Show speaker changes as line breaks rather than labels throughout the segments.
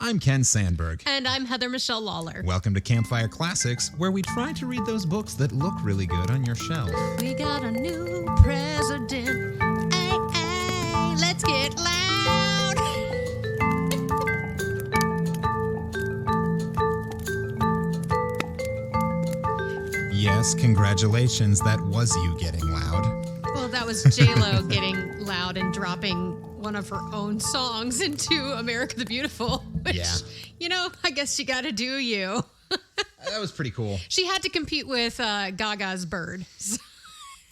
I'm Ken Sandberg.
And I'm Heather Michelle Lawler.
Welcome to Campfire Classics, where we try to read those books that look really good on your shelf.
We got a new president. Ay, ay, let's get loud.
Yes, congratulations. That was you getting loud.
Well, that was J-Lo getting loud and dropping one of her own songs into America the Beautiful. Which, I guess you got to do you.
That was pretty cool.
She had to compete with Gaga's Bird.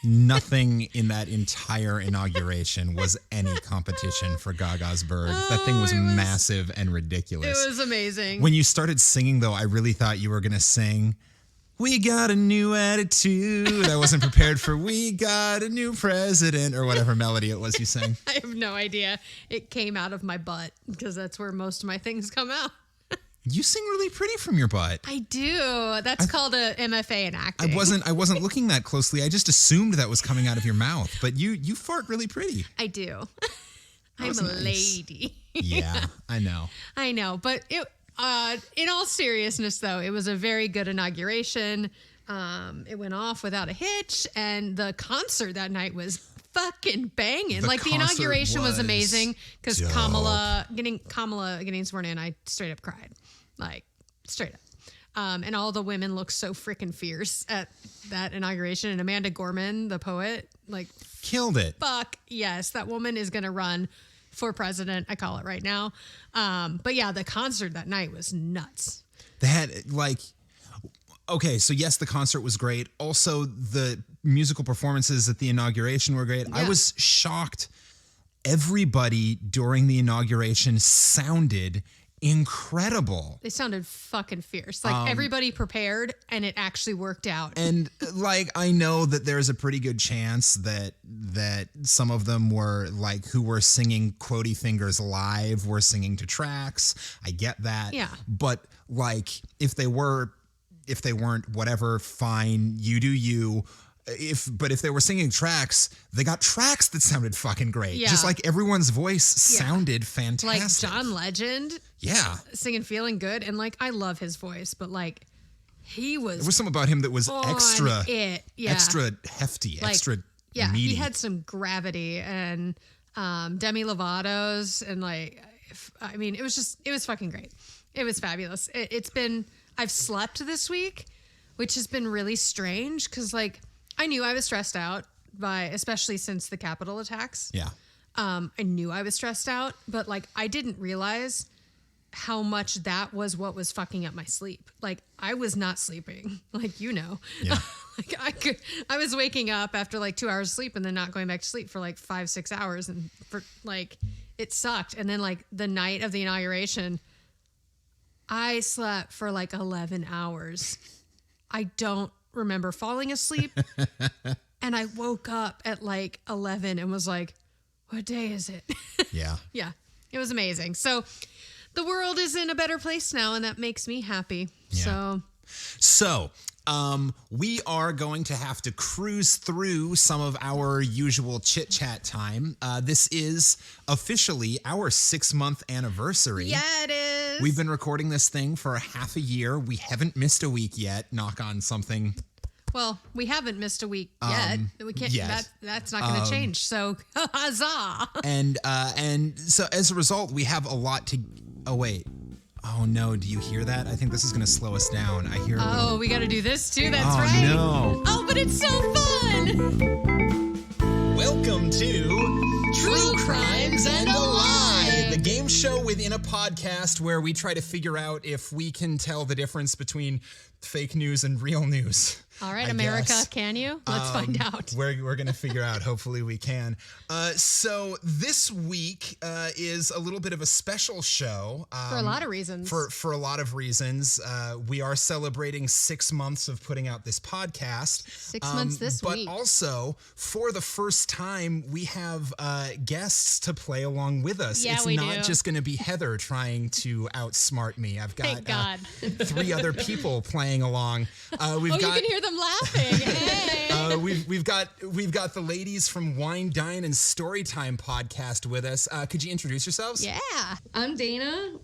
Nothing in that entire inauguration was any competition for Gaga's Bird. That thing was massive and ridiculous.
It was amazing.
When you started singing, though, I really thought you were going to sing, "We got a new attitude." I wasn't prepared for "We got a new president," or whatever melody it was you sang.
I have no idea. It came out of my butt because that's where most of my things come out.
You sing really pretty from your butt.
I do. That's called a MFA in acting.
I wasn't looking that closely. I just assumed that was coming out of your mouth. But you fart really pretty.
I do. I'm a lady.
Yeah, I know.
I know. But in all seriousness, though, it was a very good inauguration. It went off without a hitch. And the concert that night was fucking banging. The inauguration was amazing because Kamala getting sworn in, I straight up cried. Like, straight up. And all the women looked so freaking fierce at that inauguration. And Amanda Gorman, the poet,
killed it. Fuck
yes, that woman is going to run for president. I call it right now. But yeah, the concert that night was nuts.
They had okay, so yes, the concert was great. Also, the musical performances at the inauguration were great. Yeah. I was shocked. Everybody during the inauguration sounded incredible.
They sounded fucking fierce. Everybody prepared, and it actually worked out.
And I know that there's a pretty good chance that some of them were who were singing Quotey Fingers live were singing to tracks. I get that.
Yeah.
But if they weren't, whatever, fine, you do you. But if they were singing tracks, they got tracks that sounded fucking great. Yeah. Just everyone's voice sounded fantastic.
John Legend.
Yeah.
Singing Feeling Good. And I love his voice, but he was.
There was something about him that was extra hefty, extra meaty.
He had some gravity and Demi Lovato's and it was fucking great. It was fabulous. I've slept this week, which has been really strange because I knew I was stressed out especially since the Capitol attacks.
Yeah.
I knew I was stressed out, but I didn't realize how much that was what was fucking up my sleep. I was not sleeping,
Yeah.
I was waking up after 2 hours of sleep and then not going back to sleep for 5-6 hours. And for it sucked. And then the night of the inauguration, I slept for 11 hours. I don't remember falling asleep. And I woke up at 11 and was what day is it?
Yeah.
Yeah. It was amazing. So the world is in a better place now, and that makes me happy.
Yeah. So we are going to have to cruise through some of our usual chit-chat time. This is officially our 6-month anniversary.
Yeah, it is.
We've been recording this thing for half a year. We haven't missed a week yet. Knock on something.
Well, we haven't missed a week yet. We can't.
Yet.
That's not going to change. So, huzzah!
And so as a result, we have a lot to. Oh wait. Oh no, do you hear that? I think this is going to slow us down. I hear.
Oh, we got to do this too. That's right.
Oh no.
Oh, but it's so fun.
Welcome to True Crimes and a Lie, the game show within a podcast where we try to figure out if we can tell the difference between fake news and real news.
All right, America, can you? Let's find out.
We're going to figure out. Hopefully we can. So this week is a little bit of a special show.
For a lot of reasons.
For a lot of reasons. We are celebrating 6 months of putting out this podcast.
6 months this week.
But also, for the first time, we have guests to play along with us.
Yeah,
it's not just going to be Heather trying to outsmart me. I've got
Thank God.
3 other people playing along.
You can hear them laughing. Hey.
We've got the ladies from Wine Dine and Storytime podcast with us. Could you introduce yourselves?
Yeah.
I'm Dana.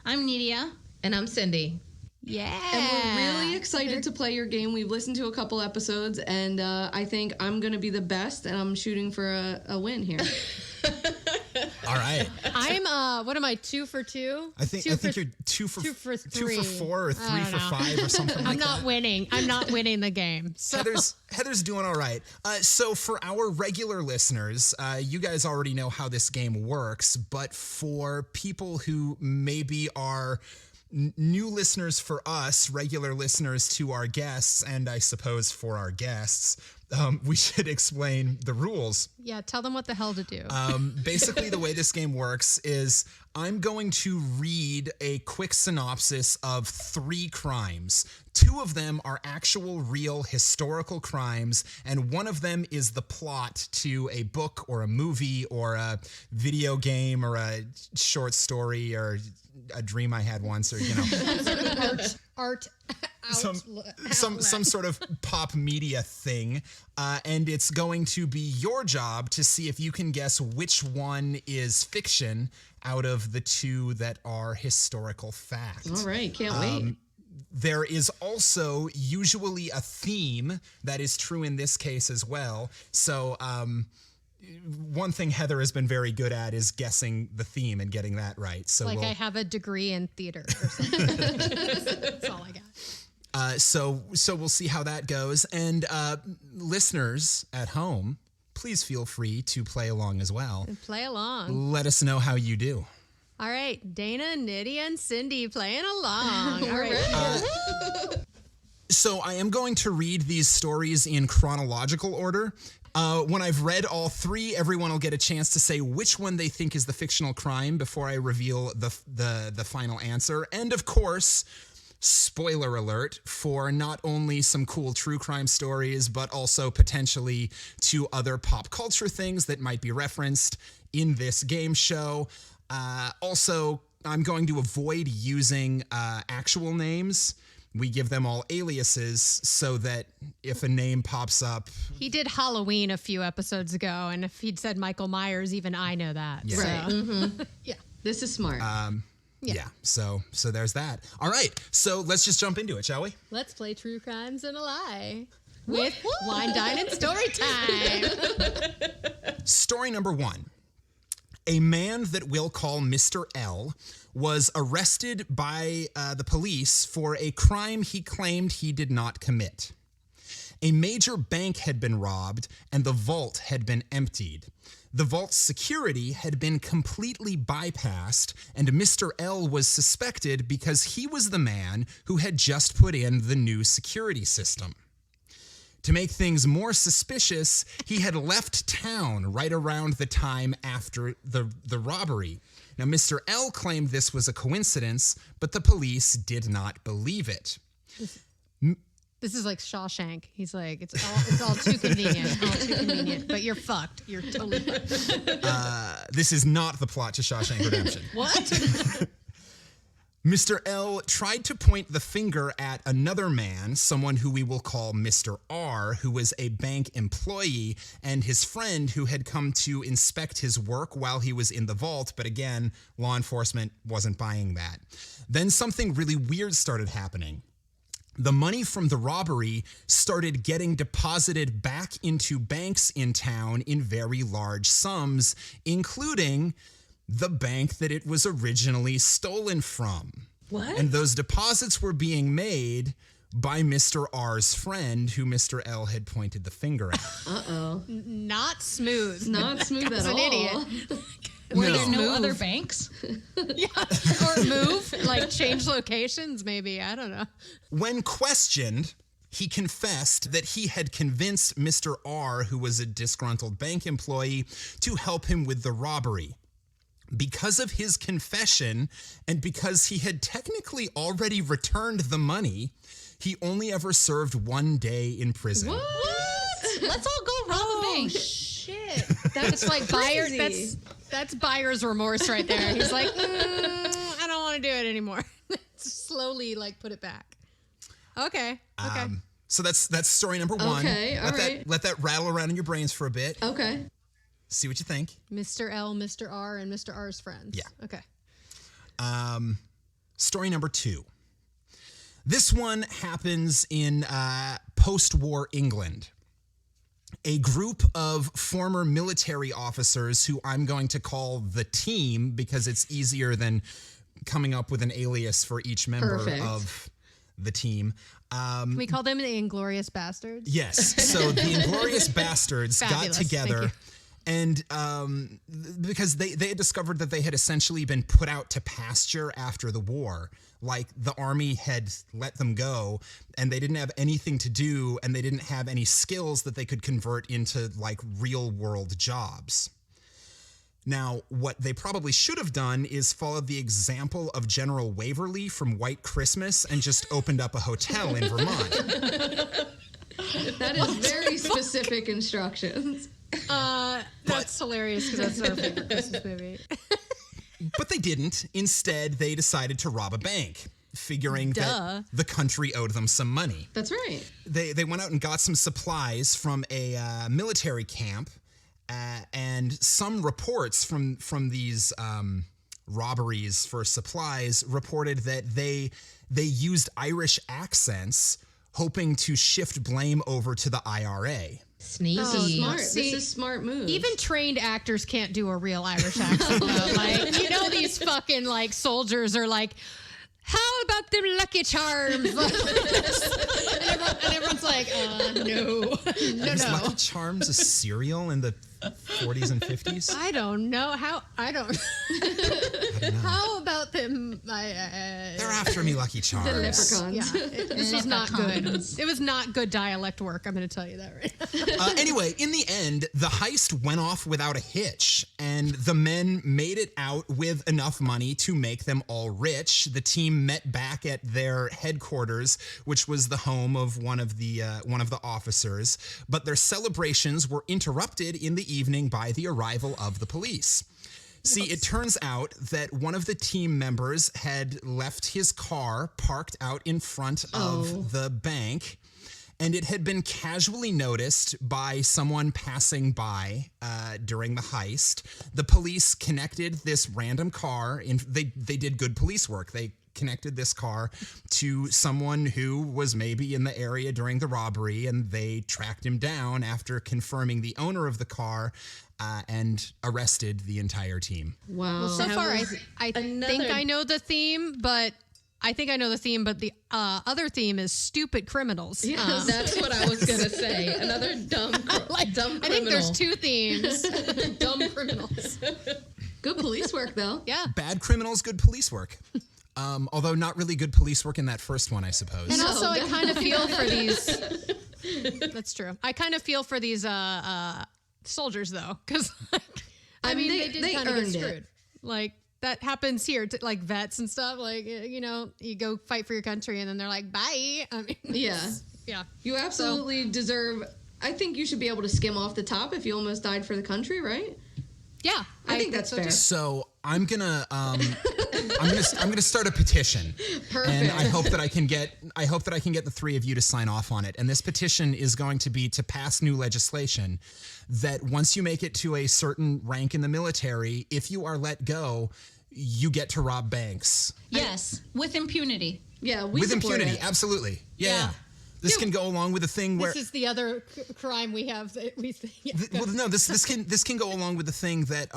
I'm Nidia.
And I'm Cindy.
Yeah.
And we're really excited to play your game. We've listened to a couple episodes, and I think I'm going to be the best, and I'm shooting for a win here.
All right.
I'm, what am I, 2 for 2?
I think you're 2 for
3.
2 for 4 or 3 for 5 or something like that.
I'm not winning. I'm not winning the game. So.
Heather's doing all right. So for our regular listeners, you guys already know how this game works, but for people who maybe are new listeners for us, regular listeners to our guests, and I suppose for our guests, we should explain the rules.
Yeah, tell them what the hell to do.
Basically, the way this game works is I'm going to read a quick synopsis of 3 crimes. 2 of them are actual, real, historical crimes, and 1 of them is the plot to a book or a movie or a video game or a short story or a dream I had once, or
art
some sort of pop media thing, and it's going to be your job to see if you can guess which one is fiction out of the 2 that are historical fact.
All right, can't wait.
There is also usually a theme that is true in this case as well. So one thing Heather has been very good at is guessing the theme and getting that right. So
I have a degree in theater or something. That's all I got.
So we'll see how that goes. And listeners at home, please feel free to play along as well.
Play along.
Let us know how you do.
All right, Dana, Nydia, and Cindy playing along. All right.
So I am going to read these stories in chronological order. When I've read all 3, everyone will get a chance to say which one they think is the fictional crime before I reveal the final answer. And of course, spoiler alert for not only some cool true crime stories, but also potentially 2 other pop culture things that might be referenced in this game show. Also, I'm going to avoid using actual names. We give them all aliases so that if a name pops up...
He did Halloween a few episodes ago, and if he'd said Michael Myers, even I know that.
Yeah.
So.
Right. Mm-hmm. Yeah. This is smart.
Yeah. So there's that. All right. So let's just jump into it, shall we?
Let's play True Crimes and a Lie with Wine Dine and Storytime.
Story number 1. A man that we'll call Mr. L was arrested by the police for a crime he claimed he did not commit. A major bank had been robbed and the vault had been emptied. The vault's security had been completely bypassed, and Mr. L was suspected because he was the man who had just put in the new security system. To make things more suspicious, he had left town right around the time after the robbery. Now, Mr. L claimed this was a coincidence, but the police did not believe it.
This is like Shawshank. He's like, it's all too convenient, but you're fucked. You're totally fucked.
This is not the plot to Shawshank Redemption.
What?
Mr. L tried to point the finger at another man, someone who we will call Mr. R, who was a bank employee, and his friend who had come to inspect his work while he was in the vault, but again, law enforcement wasn't buying that. Then something really weird started happening. The money from the robbery started getting deposited back into banks in town in very large sums, including the bank that it was originally stolen from.
What?
And those deposits were being made by Mr. R's friend, who Mr. L had pointed the finger at.
Uh-oh.
Not smooth.
Not smooth at all.
An idiot.
Were there no
Move.
other banks?
Yeah. Or move, like change locations, maybe. I don't know.
When questioned, he confessed that he had convinced Mr. R, who was a disgruntled bank employee, to help him with the robbery. Because of his confession, and because he had technically already returned the money, he only ever served 1 day in prison.
What?
Let's all go rob a bank.
Shit. That's like buyer. That's buyer's remorse right there. He's like, I don't want to do it anymore. Slowly, like, put it back. Okay.
So that's story number 1.
Okay, all right.
Let that rattle around in your brains for a bit.
Okay.
See what you think.
Mr. L, Mr. R, and Mr. R's friends.
Yeah.
Okay.
Story number 2. This one happens in post-war England. A group of former military officers who I'm going to call the team because it's easier than coming up with an alias for each member of the team.
Can we call them the Inglorious Bastards?
Yes. So the Inglorious Bastards got together and because they had discovered that they had essentially been put out to pasture after the war. Like the army had let them go and they didn't have anything to do and they didn't have any skills that they could convert into like real world jobs. Now, what they probably should have done is followed the example of General Waverly from White Christmas and just opened up a hotel in Vermont.
That is very specific instructions.
That's hilarious because that's our favorite Christmas movie.
But they didn't. Instead, they decided to rob a bank, figuring that the country owed them some money.
That's right.
They went out and got some supplies from a military camp, and some reports from these robberies for supplies reported that they used Irish accents, hoping to shift blame over to the IRA.
Sneaky.
This is smart.
See,
this is smart move.
Even trained actors can't do a real Irish accent, though. Like, you know, these fucking, like, soldiers are like, how about them Lucky Charms? and everyone's like, no.
Was Lucky Charms a cereal in the 40s and 50s?
I don't know. I don't know. How about them?
They're after me, Lucky Charms.
the leprechauns.
Yeah, this was not good. It was not good dialect work. I'm going to tell you that right now.
Anyway, in the end, the heist went off without a hitch, and the men made it out with enough money to make them all rich. The team met back at their headquarters, which was the home of one of the officers, but their celebrations were interrupted in the evening by the arrival of the police. See, it turns out that one of the team members had left his car parked out in front of the bank, and it had been casually noticed by someone passing by during the heist. The police connected this random car, they did good police work. They connected this car to someone who was maybe in the area during the robbery, and they tracked him down after confirming the owner of the car and arrested the entire team.
Wow.
Well, so far, I think I know the theme, but the other theme is stupid criminals.
Yeah, that's what I was gonna say. Another dumb criminal.
I think there's 2 themes. Dumb criminals.
Good police work, though.
Yeah.
Bad criminals, good police work. Although not really good police work in that first one, I suppose.
And also, I kind of feel for these. That's true. I kind of feel for these soldiers, though, because I mean, they did kind of get screwed. Like that happens here, to, like vets and stuff. Like you know, you go fight for your country, and then they're like, bye. I mean, yeah. You
absolutely deserve. I think you should be able to skim off the top if you almost died for the country, right?
Yeah,
I think that's fair.
So I'm gonna start a petition.
Perfect.
And I hope that I can get the 3 of you to sign off on it. And this petition is going to be to pass new legislation that once you make it to a certain rank in the military, if you are let go, you get to rob banks.
Yes, with impunity.
Yeah,
with impunity, absolutely. Yeah. This can go along with the thing where
this is the other crime we have that we think. Yeah,
this can go along with the thing that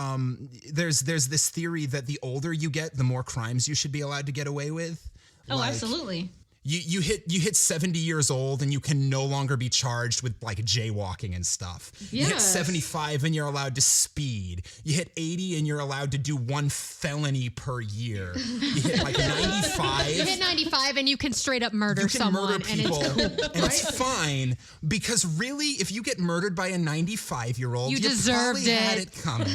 there's this theory that the older you get, the more crimes you should be allowed to get away with.
Oh, absolutely.
You hit 70 years old and you can no longer be charged with like jaywalking and stuff. You hit 75 and you're allowed to speed. You hit 80 and you're allowed to do 1 felony per year. You hit like 95.
You hit 95 and you can straight up murder someone,
murder people,
and it's cool.
And it's fine because really, if you get murdered by a 95-year-old, you
deserved
probably
it.
had it coming.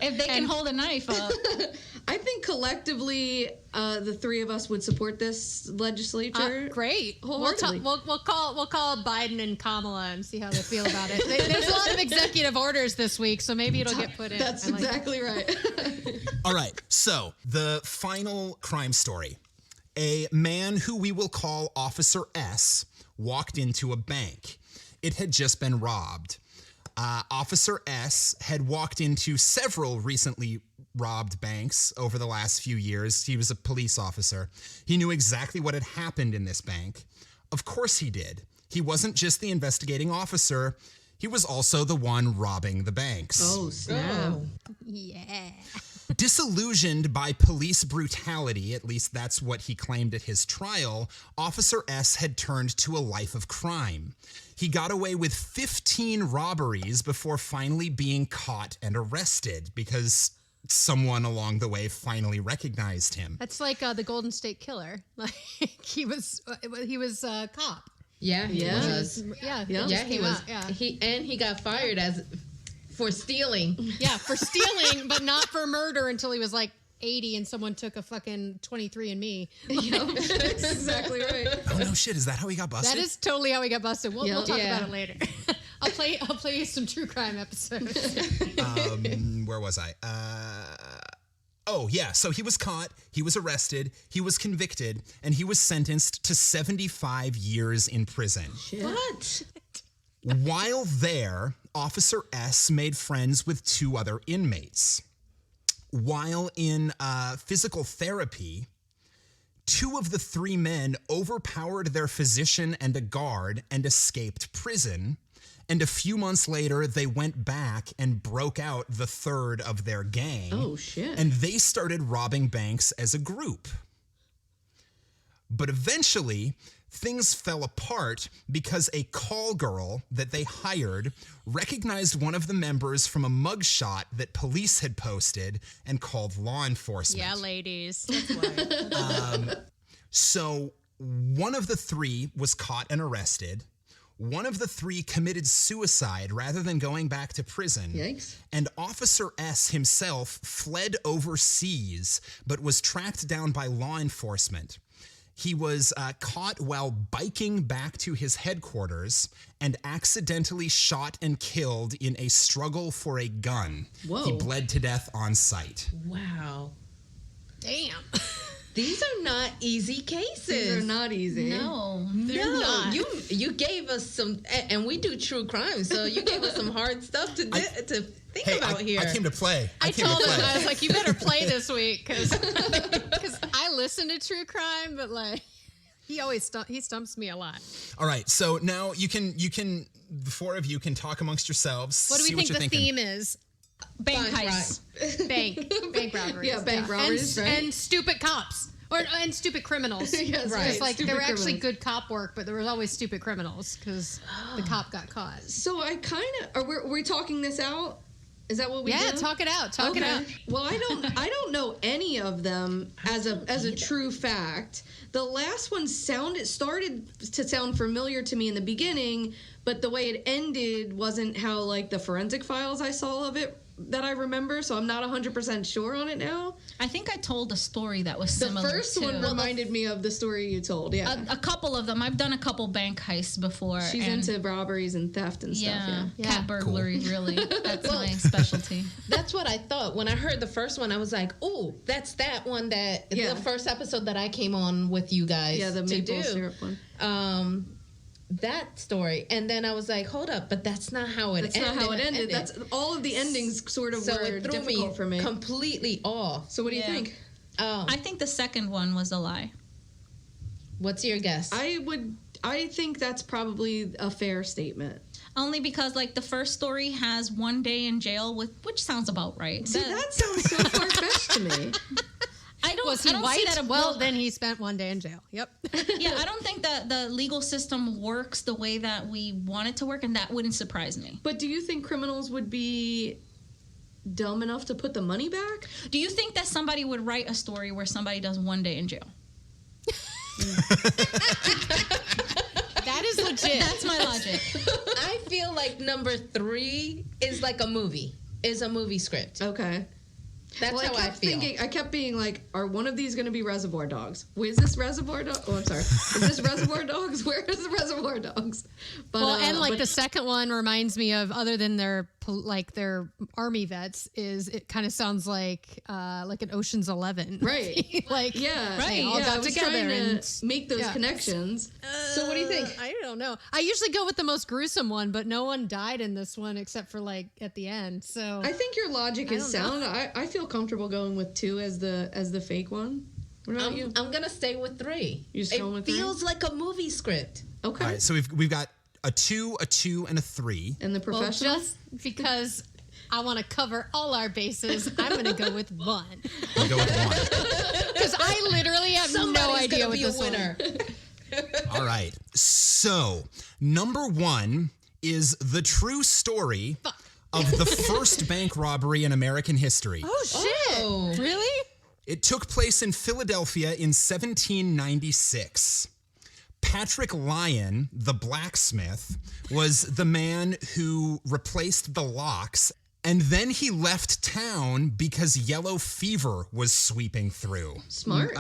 If they can hold a knife up.
I think collectively, the 3 of us would support this legislature.
Great.
Wholeheartedly.
We'll call Biden and Kamala and see how they feel about it. There's a lot of executive orders this week, so maybe it'll get put in.
That's exactly right.
All right. So the final crime story. A man who we will call Officer S walked into a bank. It had just been robbed. Officer S had walked into several recently robbed banks over the last few years. He was a police officer. He knew exactly what had happened in this bank. Of course he did. He wasn't just the investigating officer. He was also the one robbing the banks.
Oh, snap.
Yeah.
Disillusioned by police brutality, at least that's what he claimed at his trial, Officer S had turned to a life of crime. He got away with 15 robberies before finally being caught and arrested because someone along the way finally recognized him.
That's like the Golden State Killer. Like he was a cop.
Yeah, he was.
Yeah,
Yeah, he was.
Out, yeah.
He got fired for stealing.
Yeah, for stealing, but not for murder until he was like 80 and someone took a fucking 23andMe.
Yep. That's exactly right.
Oh no shit, is that how he got busted?
That is totally how he got busted. We'll talk
Yeah.
about it later. I'll play you some true crime episodes.
Where was I? Oh yeah, so he was caught, he was arrested, he was convicted, and he was sentenced to 75 years in prison.
What?
While there, Officer S made friends with 2 other inmates. While in physical therapy, 2 of the 3 men overpowered their physician and a guard and escaped prison. And a few months later, they went back and broke out the 3rd of their gang.
Oh, shit.
And they started robbing banks as a group. But eventually, things fell apart because a call girl that they hired recognized one of the members from a mugshot that police had posted and called law enforcement.
Yeah, ladies. That's why.
So one of the 3 was caught and arrested. One of the 3 committed suicide rather than going back to prison.
Yikes.
And Officer S himself fled overseas, but was tracked down by law enforcement. He was caught while biking back to his headquarters and accidentally shot and killed in a struggle for a gun.
Whoa.
He bled to death on sight.
Wow.
Damn.
These are not easy cases.
These are not easy.
No.
They're
No,
not.
you gave us some, and we do true crime, so you gave us some hard stuff to think about here.
I came to play.
I
came to
told him,
play.
I was like, you better play this week because I listen to true crime, but like he always he stumps me a lot.
All right, so now you can the 4 of you can talk amongst yourselves.
What do
see
we think
you're
the
thinking.
theme is?
Bank
Fine,
heist.
Bank robberies.
Yeah, bank robberies, right?
And stupid cops. And stupid criminals.
Yes,
It's
right.
like
Stupid
there were actually
criminals.
good cop work, but there was always stupid criminals because the cop got caught.
So I kind of are we talking this out? Is that what we
Yeah,
do?
talk it out. Talk it out.
Well, I don't know any of them as a true fact. The last one started to sound familiar to me in the beginning, but the way it ended wasn't how like the forensic files I saw of it that I remember, so I'm not 100% sure on it now.
I think I told a story that was
The
similar
first
to
one reminded me of the story you told. Yeah,
a couple of them. I've done a couple bank heists before.
she's
and
into robberies and theft and stuff.
yeah,
Yeah.
cat burglary. Really, that's my specialty.
That's what I thought. When I heard the first one, I was like, oh, that's that one
Yeah.
the first episode that I came on with you guys
Yeah, the
to
maple
do.
syrup one.
That story. And then I was like, hold up, but that's not how it
That's
ended.
not how it ended. That's all of the endings sort of
so
were
it threw
difficult
me
for me.
completely off.
So what do you
Yeah.
think?
I think the second one was a lie.
What's your guess?
I think that's probably a fair statement.
Only because like the first story has 1 day in jail, which sounds about right.
See, that sounds so far fetched to me.
I don't.
Was he
I don't
white?
see that.
Well, then he spent 1 day in jail. Yep.
Yeah, I don't think that the legal system works the way that we want it to work, and that wouldn't surprise me.
But do you think criminals would be dumb enough to put the money back?
Do you think that somebody would write a story where somebody does 1 day in jail?
That is legit.
That's my logic.
I feel like number 3 is like a movie. Is a movie script.
Okay.
That's how I feel.
I kept being like, are one of these going to be Reservoir Dogs? Is this Reservoir Dogs? Oh, I'm sorry. Is this Reservoir Dogs? Where is the Reservoir Dogs? But,
Well, and like
but-
the second one reminds me of, other than their army vets, is it kind of sounds like an Ocean's 11,
Right.
like
Yeah,
they all
yeah, I
got
was
together
trying
and
to make those
yeah.
connections. So what do you think?
I don't know. I usually go with the most gruesome one, but no one died in this one except for like at the end. So
I think your logic is sound. I feel comfortable going with 2 as the fake one. What about you?
I'm gonna stay with 3.
You're just going with 3?
Feels like a movie script.
Okay.
All right, so we've got a 2, and a 3.
And the
well,
professional?
just because I want to cover all our bases, I'm going to go with 1.
I'll go with 1.
Because I literally have no idea what this winner.
All right. So, number 1 is the true story of the first bank robbery in American history.
Oh, shit.
Oh.
Really?
It took place in Philadelphia in 1796. Patrick Lyon, the blacksmith, was the man who replaced the locks, and then he left town because yellow fever was sweeping through.
Smart.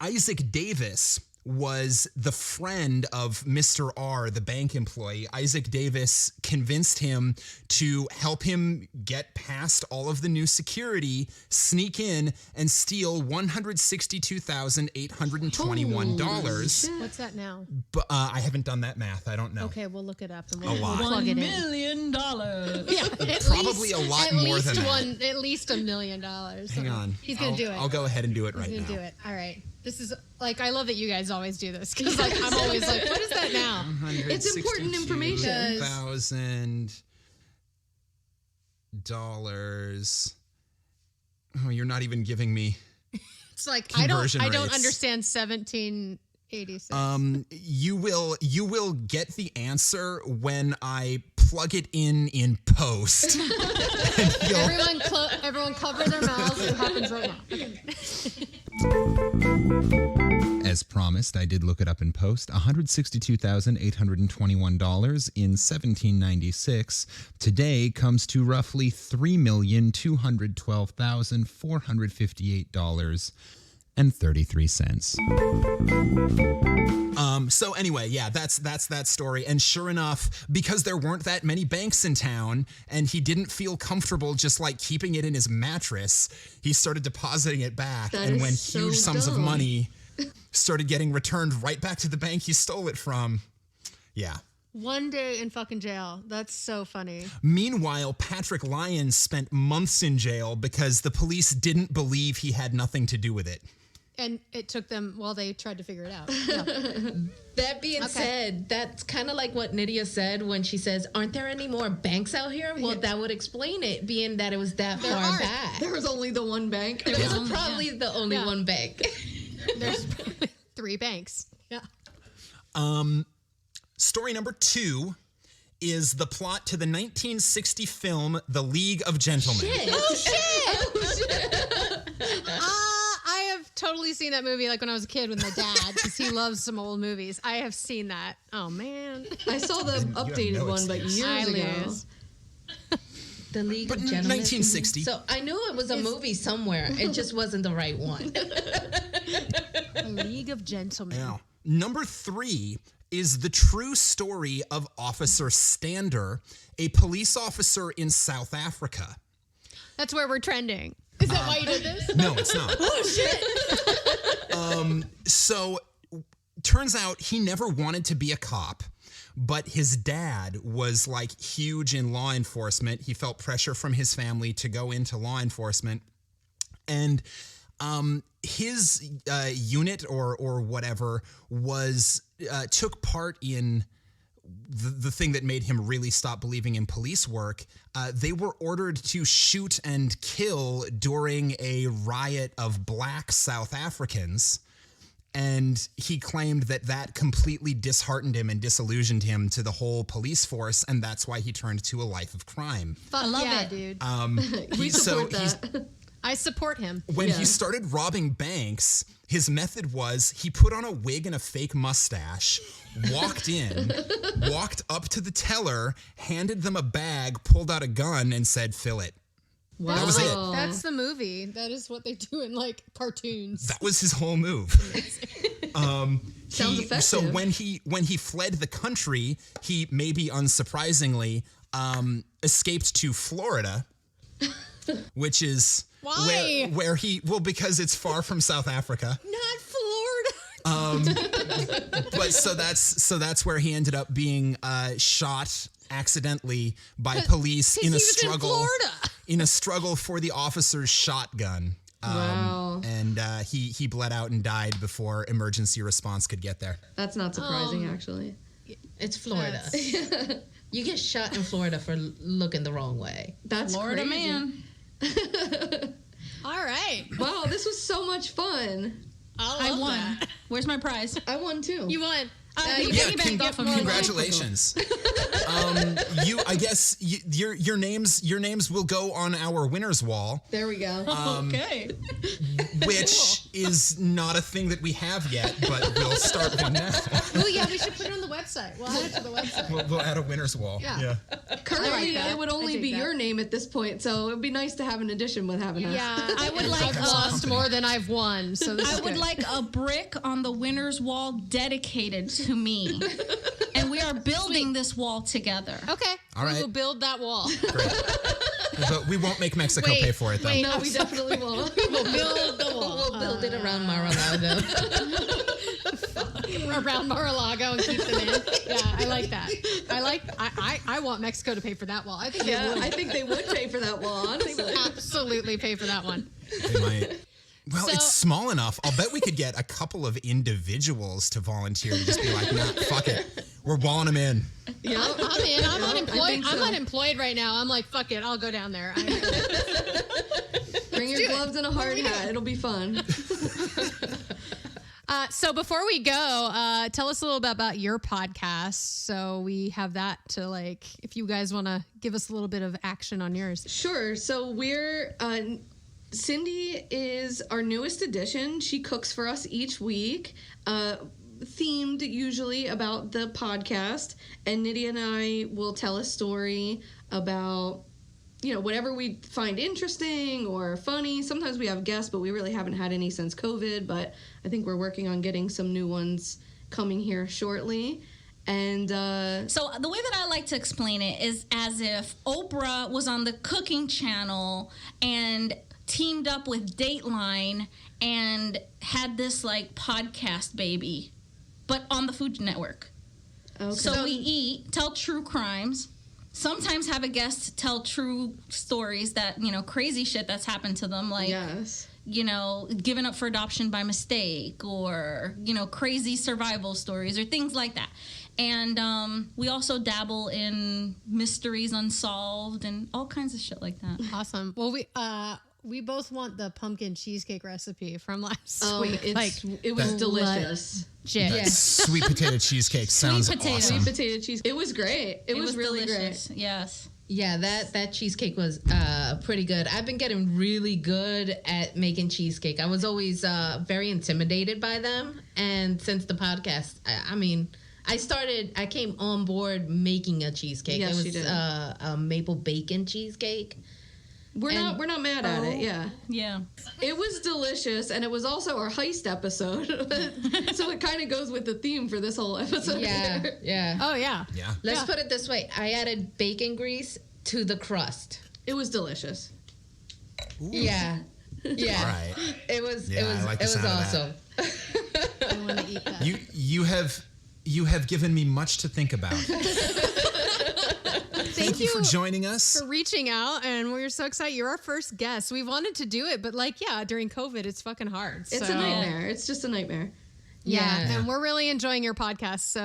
Isaac Davis was the friend of Mr. R, the bank employee. Isaac Davis convinced him to help him get past all of the new security, sneak in, and steal $162,821.
What's that now?
But I haven't done that math. I don't know.
Okay, we'll look it up and
A
we'll
lot.
plug it in.
$1 million.
Yeah,
Probably a lot more than that.
At least $1 million.
Hang on.
He's going to do it.
I'll go ahead and do it right
He's
now.
going to do it. All right. This is, like, I love that you guys always do this. Because, like, I'm always like, what is that now?
It's important information.
$162,000. Oh, you're not even giving me.
It's like,
Conversion
I don't
rates.
understand 1786.
You will get the answer when I plug it in post. And
Everyone cover their mouths. It happens right now. Okay.
As promised, I did look it up in post. $162,821 in 1796 today comes to roughly $3,212,458.33. So anyway, yeah, that's that story. And sure enough, because there weren't that many banks in town and he didn't feel comfortable just like keeping it in his mattress, he started depositing it back.
That
and
is
when
so
huge sums of
dumb.
money started getting returned right back to the bank he stole it from. Yeah.
One day in fucking jail. That's so funny.
Meanwhile, Patrick Lyon spent months in jail because the police didn't believe he had nothing to do with it.
And it took them, well, they tried to figure it out. Yeah.
That being said, that's kind of like what Nydia said when she says, aren't there any more banks out here? Well, that would explain it, being that it was that far back.
There was only the one bank.
It was probably the only one bank.
There's 3 banks. Yeah.
Story number 2 is the plot to the 1960 film The League of Gentlemen.
Oh, shit! I have totally seen that movie like when I was a kid with my dad because he loves some old movies. I have seen that. Oh, man.
I saw the updated
no
one, but years ago.
lose.
The League
But
of Gentlemen.
1960.
So I knew it was a movie somewhere. It just wasn't the right one.
A League of Gentlemen.
Now, number 3 is the true story of Officer Stander, a police officer in South Africa.
That's where we're trending. Is that why you did this?
No, it's not.
Oh, shit.
So, turns out he never wanted to be a cop, but his dad was like huge in law enforcement. He felt pressure from his family to go into law enforcement. And his unit or whatever was took part in the thing that made him really stop believing in police work. They were ordered to shoot and kill during a riot of black South Africans. And he claimed that completely disheartened him and disillusioned him to the whole police force. And that's why he turned to a life of crime.
Fuck
love
yeah,
it.
dude.
We support that.
I support him.
When he started robbing banks, his method was he put on a wig and a fake mustache, walked in, walked up to the teller, handed them a bag, pulled out a gun, and said, "Fill it."
Wow.
That was it.
That's the movie. That is what they do in like cartoons.
That was his whole move.
Sounds effective.
So when he fled the country, he maybe unsurprisingly escaped to Florida, which is
Why?
where he because it's far from South Africa.
Not Florida.
But so that's where he ended up being shot accidentally by police in a
he was
struggle
in Florida.
in a struggle for the officer's shotgun.
Wow.
And he bled out and died before emergency response could get there.
That's not surprising, actually.
It's Florida. You get shot in Florida for looking the wrong way.
That's
Florida
crazy.
man.
All right.
Wow, this was so much fun.
I
love
won.
that.
Where's my prize?
I won too.
You won.
You
Yeah,
piggybacked off of me.
congratulations. I guess your names will go on our winners wall,
There we go.
Okay.
which is not a thing that we have yet, but we'll start one now.
Oh yeah, we should put it on the website. We'll add it to the website.
We'll add a winners wall.
Yeah.
Currently,
I like that.
it would
I
only
dig
be
that.
your name at this point, so it'd be nice to have an addition with having us.
Yeah,
I would like
I've lost more than I've won, so this
I
is
would
good.
like a brick on the winner's wall dedicated to me. And we are building this wall together.
Okay,
All right.
we will build that wall.
But we won't make Mexico
Wait,
pay for it, though.
wait.
No, we definitely won't.
We'll build the wall
We'll build it around Mar-a-Lago.
around Mar-a-Lago and keep them in. Yeah, I like that. I want Mexico to pay for that wall. I think
Yeah,
they would
I think they would pay for that wall, honestly.
absolutely pay for that one.
They might. Well,
So-
it's small enough. I'll bet we could get a couple of individuals to volunteer to just be like, nah, fuck it. We're walling them in.
Yeah.
I'm in. I'm
I
unemployed.
think
I'm
so.
unemployed right now. I'm like, fuck it. I'll go down there.
Bring your gloves and a hard hat. It'll be fun.
So before we go, tell us a little bit about your podcast. So we have that to like, if you guys want to give us a little bit of action on yours.
Sure. So we're Cindy is our newest addition. She cooks for us each week, themed usually about the podcast. And Nydia and I will tell a story about, whatever we find interesting or funny. Sometimes we have guests, but we really haven't had any since COVID. But I think we're working on getting some new ones coming here shortly. And
So the way that I like to explain it is as if Oprah was on the cooking channel and teamed up with Dateline and had this like podcast baby, but on the Food Network.
okay.
So we eat, tell true crimes, sometimes have a guest tell true stories that, crazy shit that's happened to them, like,
yes.
Given up for adoption by mistake or, crazy survival stories or things like that. And we also dabble in mysteries unsolved and all kinds of shit like that.
Awesome. Well, we both want the pumpkin cheesecake recipe from last week.
It was delicious.
Legit.
That sweet potato cheesecake sounds
potato.
awesome.
Sweet potato cheese. It was great. It was really
delicious. Yes.
Yeah, that cheesecake was pretty good. I've been getting really good at making cheesecake. I was always very intimidated by them. And since the podcast, I came on board making a cheesecake.
Yes,
it was
you did.
A maple bacon cheesecake.
We're not mad at it. Yeah.
Yeah.
It was delicious, and it was also our heist episode. So it kind of goes with the theme for this whole episode.
Yeah,
here.
yeah.
Oh, yeah.
Yeah.
Let's
Yeah.
put it this way. I added bacon grease to the crust.
It was delicious.
Yeah. Yeah.
All right.
It was
Yeah, I like the sound of
awesome.
I want to eat that.
You have given me much to think about. Thank you for joining us.
for reaching out, and we're so excited. You're our first guest. We wanted to do it, but during COVID, it's fucking hard.
It's a nightmare. It's just a nightmare.
Yeah,
Yeah.
and we're really enjoying your podcast. So,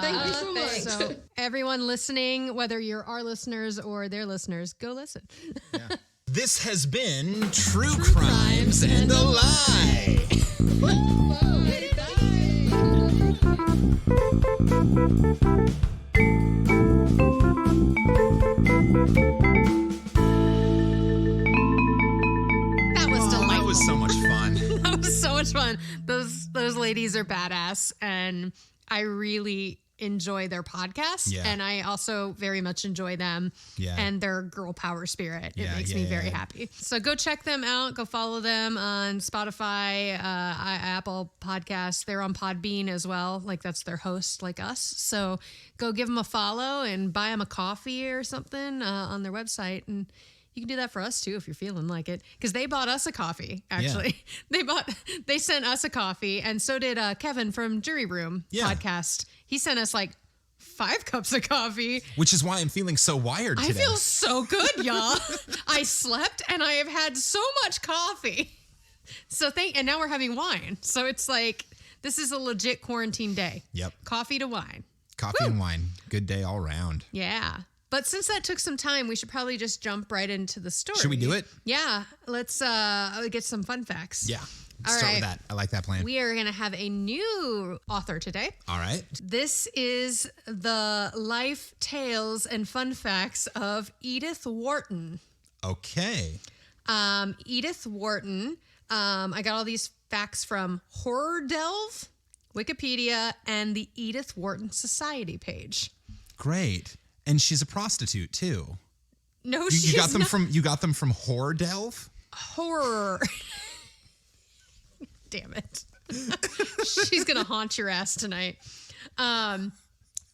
Thank you so much.
thanks.
so everyone listening, whether you're our listeners or their listeners, go listen.
This has been True Crimes and a Lie.
That was delightful.
That was so much fun.
That was so much fun. Those ladies are badass, and I really enjoy their podcast.
Yeah.
And I also very much enjoy them
Yeah.
and their girl power spirit. It
Yeah,
makes
yeah,
me very
yeah.
happy. So go check them out. Go follow them on Spotify, Apple Podcasts. They're on Podbean as well. Like that's their host, like us. So go give them a follow and buy them a coffee or something on their website. And You can do that for us too if you're feeling like it. Because they bought us a coffee, actually. They sent us a coffee, and so did Kevin from Jury Room podcast. He sent us like 5 cups of coffee.
Which is why I'm feeling so wired today.
I feel so good, y'all. I slept and I have had so much coffee. And now we're having wine. So it's like, this is a legit quarantine day.
Yep.
Coffee to wine.
Coffee and wine. Good day all around.
Yeah. But since that took some time, we should probably just jump right into the story.
Should we do it?
Yeah. Let's get some fun facts.
Yeah.
All
Start
right.
with that. I like that plan.
We are going to have a new author today.
All right.
This is the life tales and fun facts of Edith Wharton.
Okay.
Edith Wharton. I got all these facts from Horror Delve, Wikipedia, and the Edith Wharton Society page.
Great. And she's a prostitute too.
No, she's
you got them
not.
You got them from Horror Delve?
Horror. Damn it. She's going to haunt your ass tonight.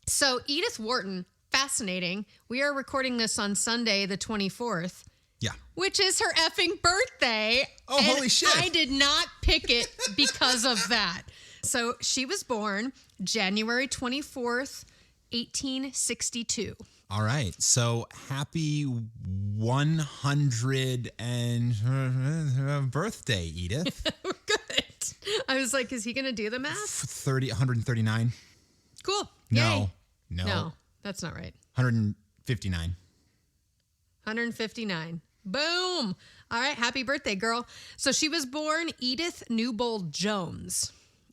So Edith Wharton, fascinating. We are recording this on Sunday, the 24th.
Yeah.
Which is her effing birthday.
Oh,
and
holy shit.
I did not pick it because of that. So she was born January 24th, 1862.
All right. So happy 100 and birthday, Edith.
Good. I was like, is he going to do the math?
139.
Cool.
No.
Yay. No, that's not right.
159.
159. Boom. All right. Happy birthday, girl. So she was born Edith Newbold Jones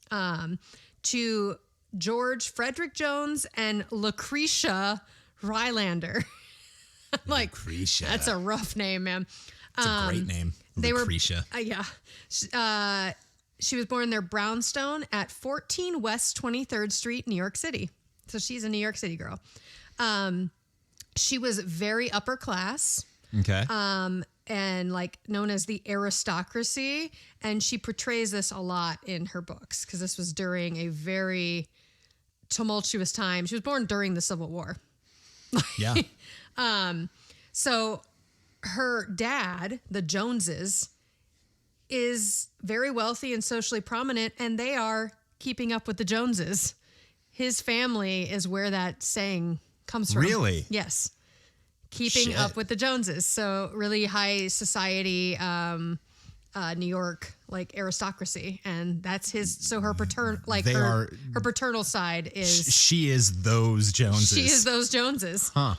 to George Frederick Jones and Lucretia Rylander. Like,
Lucretia.
that's a rough name, man.
It's a great name. Lucretia.
Yeah. She was born near Brownstone at 14 West 23rd Street, New York City. So she's a New York City girl. She was very upper class.
Okay.
And like known as the aristocracy. And she portrays this a lot in her books because this was during a very tumultuous time. She was born during the Civil War.
Yeah.
So her dad, the Joneses, is very wealthy and socially prominent, and they are keeping up with the Joneses. His family is where that saying comes from.
Really?
Yes. Keeping
Shit.
up with the Joneses. So really high society, New York, like aristocracy. And that's his, so her her paternal side is.
She is those Joneses.
She is those Joneses.
Huh.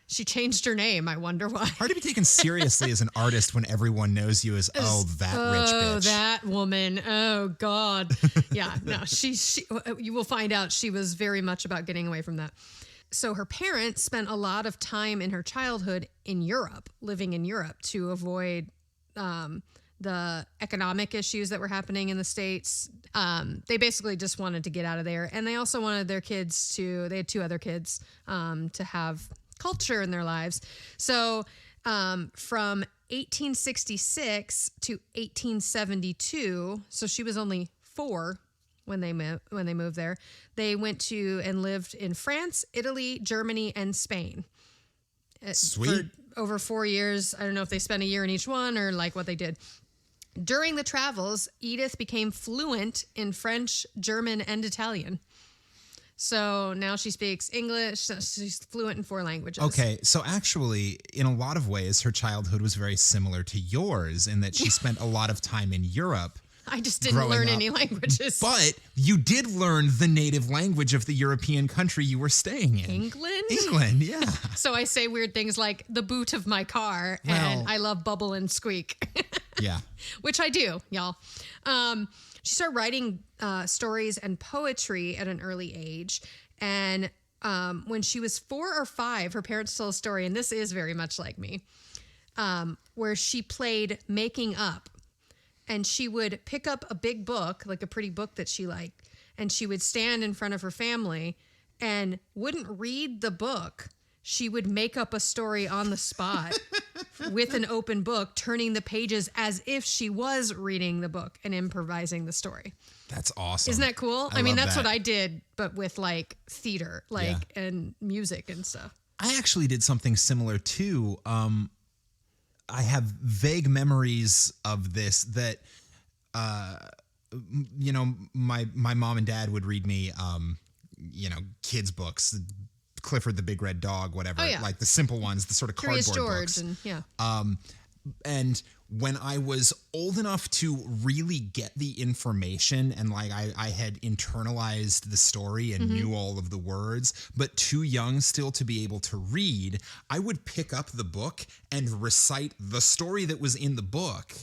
She changed her name. I wonder why.
Hard to be taken seriously as an artist when everyone knows you as, that rich bitch.
Oh, that woman. Oh, God. Yeah, no, she, you will find out she was very much about getting away from that. So her parents spent a lot of time in her childhood in Europe, living in Europe to avoid the economic issues that were happening in the States. They basically just wanted to get out of there. And they also wanted their kids they had 2 other kids to have culture in their lives. So from 1866 to 1872, so she was only 4 when they moved there. They went to and lived in France, Italy, Germany, and Spain.
Sweet.
For over 4 years. I don't know if they spent a year in each one or like what they did. During the travels, Edith became fluent in French, German, and Italian. So now she speaks English. She's fluent in 4 languages.
Okay, so actually, in a lot of ways, her childhood was very similar to yours in that she spent a lot of time in Europe.
I just didn't learn any languages.
But you did learn the native language of the European country you were staying in.
England?
England, yeah.
So I say weird things like the boot of my car and I love bubble and squeak.
Yeah.
Which I do, y'all. She started writing stories and poetry at an early age. And when she was 4 or 5, her parents told a story, and this is very much like me, where she played making up. And she would pick up a big book, like a pretty book that she liked, and she would stand in front of her family and wouldn't read the book. She would make up a story on the spot with an open book, turning the pages as if she was reading the book and improvising the story.
That's awesome.
Isn't that cool? I
love
mean, that's
that.
what I did, but with like theater, and music and stuff.
I actually did something similar too. I have vague memories of this that, you know, my mom and dad would read me, you know, kids books, Clifford the Big Red Dog, whatever, like the simple ones, the sort of
Curious
cardboard
George
books.
and yeah.
And when I was old enough to really get the information and like I had internalized the story and knew all of the words, but too young still to be able to read, I would pick up the book and recite the story that was in the book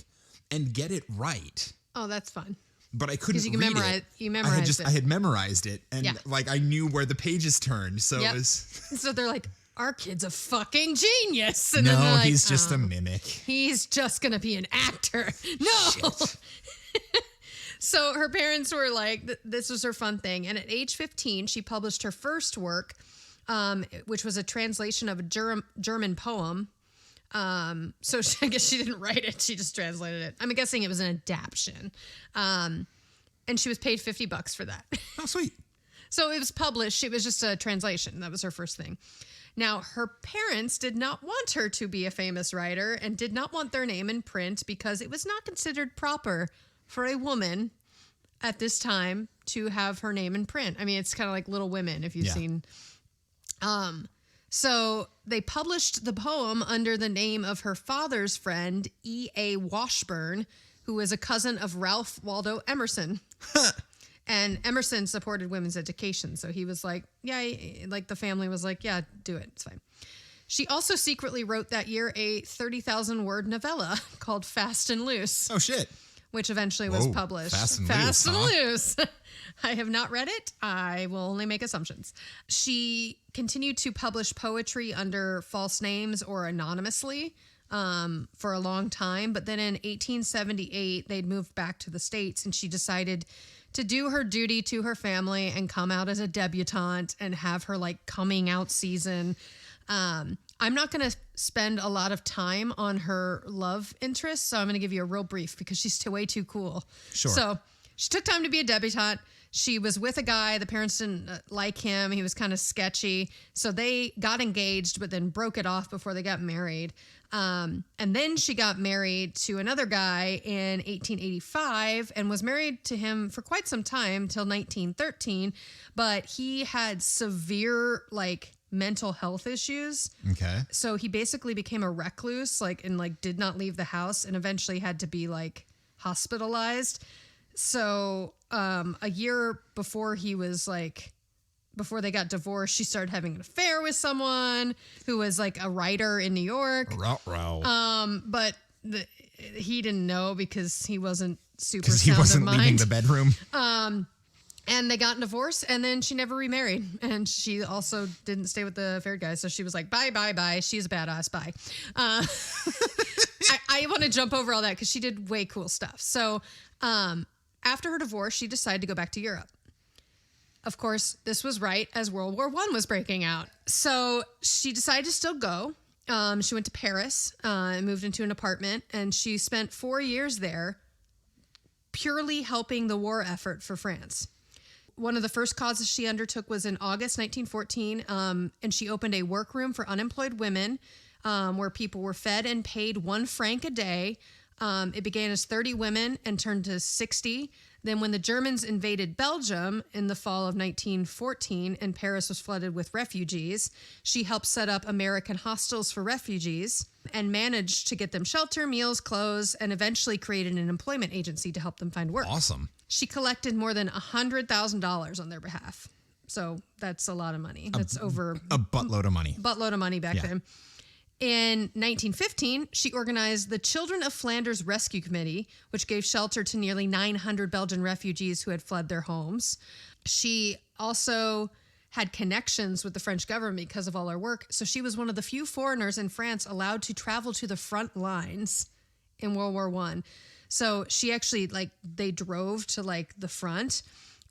and get it right.
Oh, that's fun.
But I couldn't
You can
read
memorize.
it.
You memorized it.
I had memorized it, and like I knew where the pages turned. So
Yep.
it was.
So they're like, our kid's a fucking genius. And
No,
then they're like,
he's just a mimic.
He's just gonna be an actor. No. So her parents were like, this was her fun thing. And at age 15, she published her first work, which was a translation of a German poem. So I guess she didn't write it. She just translated it. I'm guessing it was an adaptation. And she was paid $50 for that.
Oh, sweet.
So it was published. It was just a translation. That was her first thing. Now, her parents did not want her to be a famous writer and did not want their name in print because it was not considered proper for a woman at this time to have her name in print. I mean, it's kind of like Little Women, if you've seen. So they published the poem under the name of her father's friend, E.A. Washburn, who was a cousin of Ralph Waldo Emerson. And Emerson supported women's education. So he was like, yeah, like the family was like, yeah, do it. It's fine. She also secretly wrote that year a 30,000 word novella called Fast and Loose.
Oh, shit.
Which eventually was published.
Fast and
Loose. I have not read it. I will only make assumptions. She continued to publish poetry under false names or anonymously for a long time. But then in 1878, they'd moved back to the States and she decided to do her duty to her family and come out as a debutante and have her like coming out season. I'm not going to spend a lot of time on her love interest, so I'm going to give you a real brief because she's way too cool.
Sure.
So she took time to be a debutante. She was with a guy. The parents didn't like him. He was kind of sketchy. So they got engaged, but then broke it off before they got married. And then she got married to another guy in 1885 and was married to him for quite some time till 1913. But he had severe, like, mental health issues.
Okay.
So he basically became a recluse, like, and like did not leave the house and eventually had to be like hospitalized. So a year before he was like, before they got divorced, she started having an affair with someone who was like a writer in New York. But he didn't know because he wasn't super sound
he wasn't
of mind.
leaving the bedroom.
And they got divorced, and then she never remarried. And she also didn't stay with the affair guy. So she was like, bye, bye, bye. She's a badass. Bye. I want to jump over all that because she did way cool stuff. So after her divorce, she decided to go back to Europe. Of course, this was right as World War I was breaking out. So she decided to still go. She went to Paris and moved into an apartment, and she spent 4 years there purely helping the war effort for France. One of the first causes she undertook was in August 1914, and she opened a workroom for unemployed women where people were fed and paid 1 franc a day. It began as 30 women and turned to 60. Then when the Germans invaded Belgium in the fall of 1914 and Paris was flooded with refugees, she helped set up American hostels for refugees and managed to get them shelter, meals, clothes, and eventually created an employment agency to help them find work.
Awesome.
She collected more than $100,000 on their behalf. So that's a lot of money. That's over
A buttload of money.
buttload of money back then. In 1915, she organized the Children of Flanders Rescue Committee, which gave shelter to nearly 900 Belgian refugees who had fled their homes. She also had connections with the French government because of all her work. So she was one of the few foreigners in France allowed to travel to the front lines in World War I. So she actually, like, they drove to, like, the front.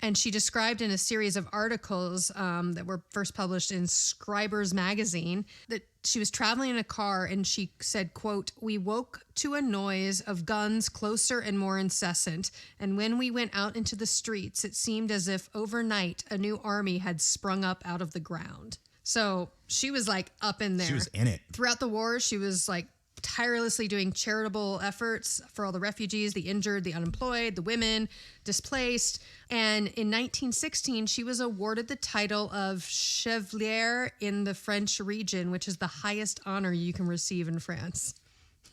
And she described in a series of articles that were first published in Scribner's magazine that she was traveling in a car and she said, quote, "We woke to a noise of guns closer and more incessant. And when we went out into the streets, it seemed as if overnight a new army had sprung up out of the ground." So she was like up in there.
She was in it.
Throughout the war, she was like tirelessly doing charitable efforts for all the refugees, the injured, the unemployed, the women, displaced. And in 1916, she was awarded the title of Chevalier in the French Legion, which is the highest honor you can receive in France.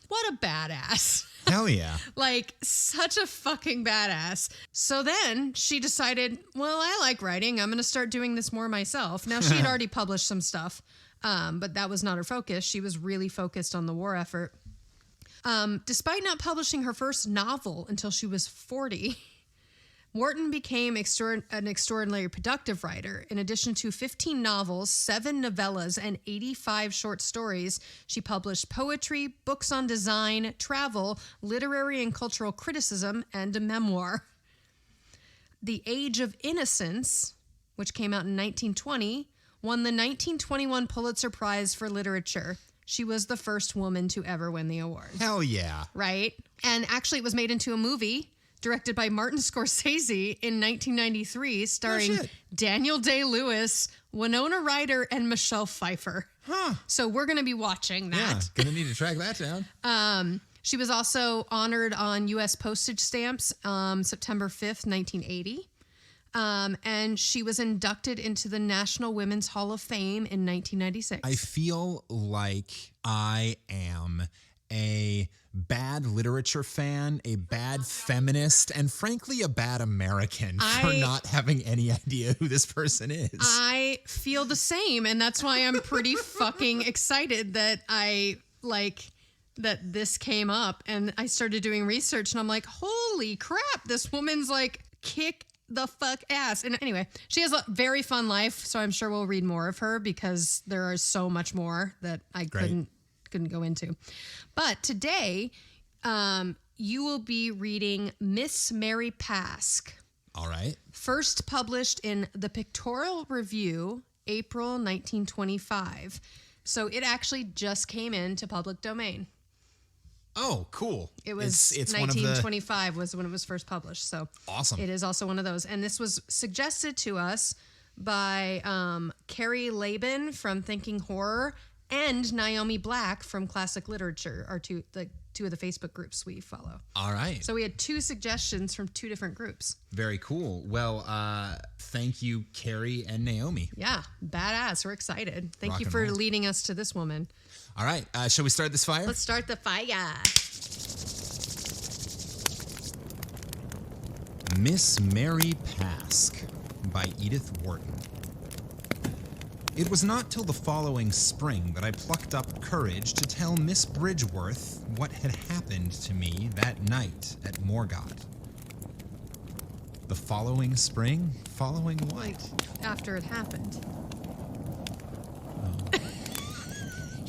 What a badass.
Hell yeah.
Like, such a fucking badass. So then she decided, well, I like writing. I'm going to start doing this more myself. Now, she had already published some stuff, but that was not her focus. She was really focused on the war effort. Despite not publishing her first novel until she was 40, Wharton became an extraordinarily productive writer. In addition to 15 novels, 7 novellas, and 85 short stories, she published poetry, books on design, travel, literary and cultural criticism, and a memoir. The Age of Innocence, which came out in 1920, won the 1921 Pulitzer Prize for Literature. She was the first woman to ever win the award.
Hell yeah.
Right? And actually, it was made into a movie directed by Martin Scorsese in 1993, starring Daniel Day-Lewis, Winona Ryder, and Michelle Pfeiffer.
Huh.
So we're going to be watching that.
Yeah, gonna need to track that down.
She was also honored on U.S. postage stamps September 5th, 1980. And she was inducted into the National Women's Hall of Fame in 1996.
I feel like I am a bad literature fan, a bad feminist, and frankly, a bad American for not having any idea who this person is.
I feel the same, and that's why I'm pretty fucking excited that that this came up, and I started doing research, and I'm like, holy crap, this woman's like kick the fuck ass. And anyway, she has a very fun life, so I'm sure we'll read more of her because there is so much more that I couldn't go into. But today, you will be reading Miss Mary Pask.
All right.
First published in the Pictorial Review, April 1925. So it actually just came into public domain.
Oh, cool.
It was
it's
1925 was when it was first published. So
awesome.
It is also one of those. And this was suggested to us by Carrie Laban from Thinking Horror and Naomi Black from Classic Literature are two of the Facebook groups we follow.
All right.
So we had 2 suggestions from 2 different groups.
Very cool. Well, thank you, Carrie and Naomi.
Yeah, badass. We're excited. Thank you
and
for
roll.
leading us to this woman.
All right. Shall we start this fire?
Let's start the fire.
Miss Mary Pask by Edith Wharton. It was not till the following spring that I plucked up courage to tell Miss Bridgeworth what had happened to me that night at Morgott. The following spring? Following what?
After it happened.
Oh.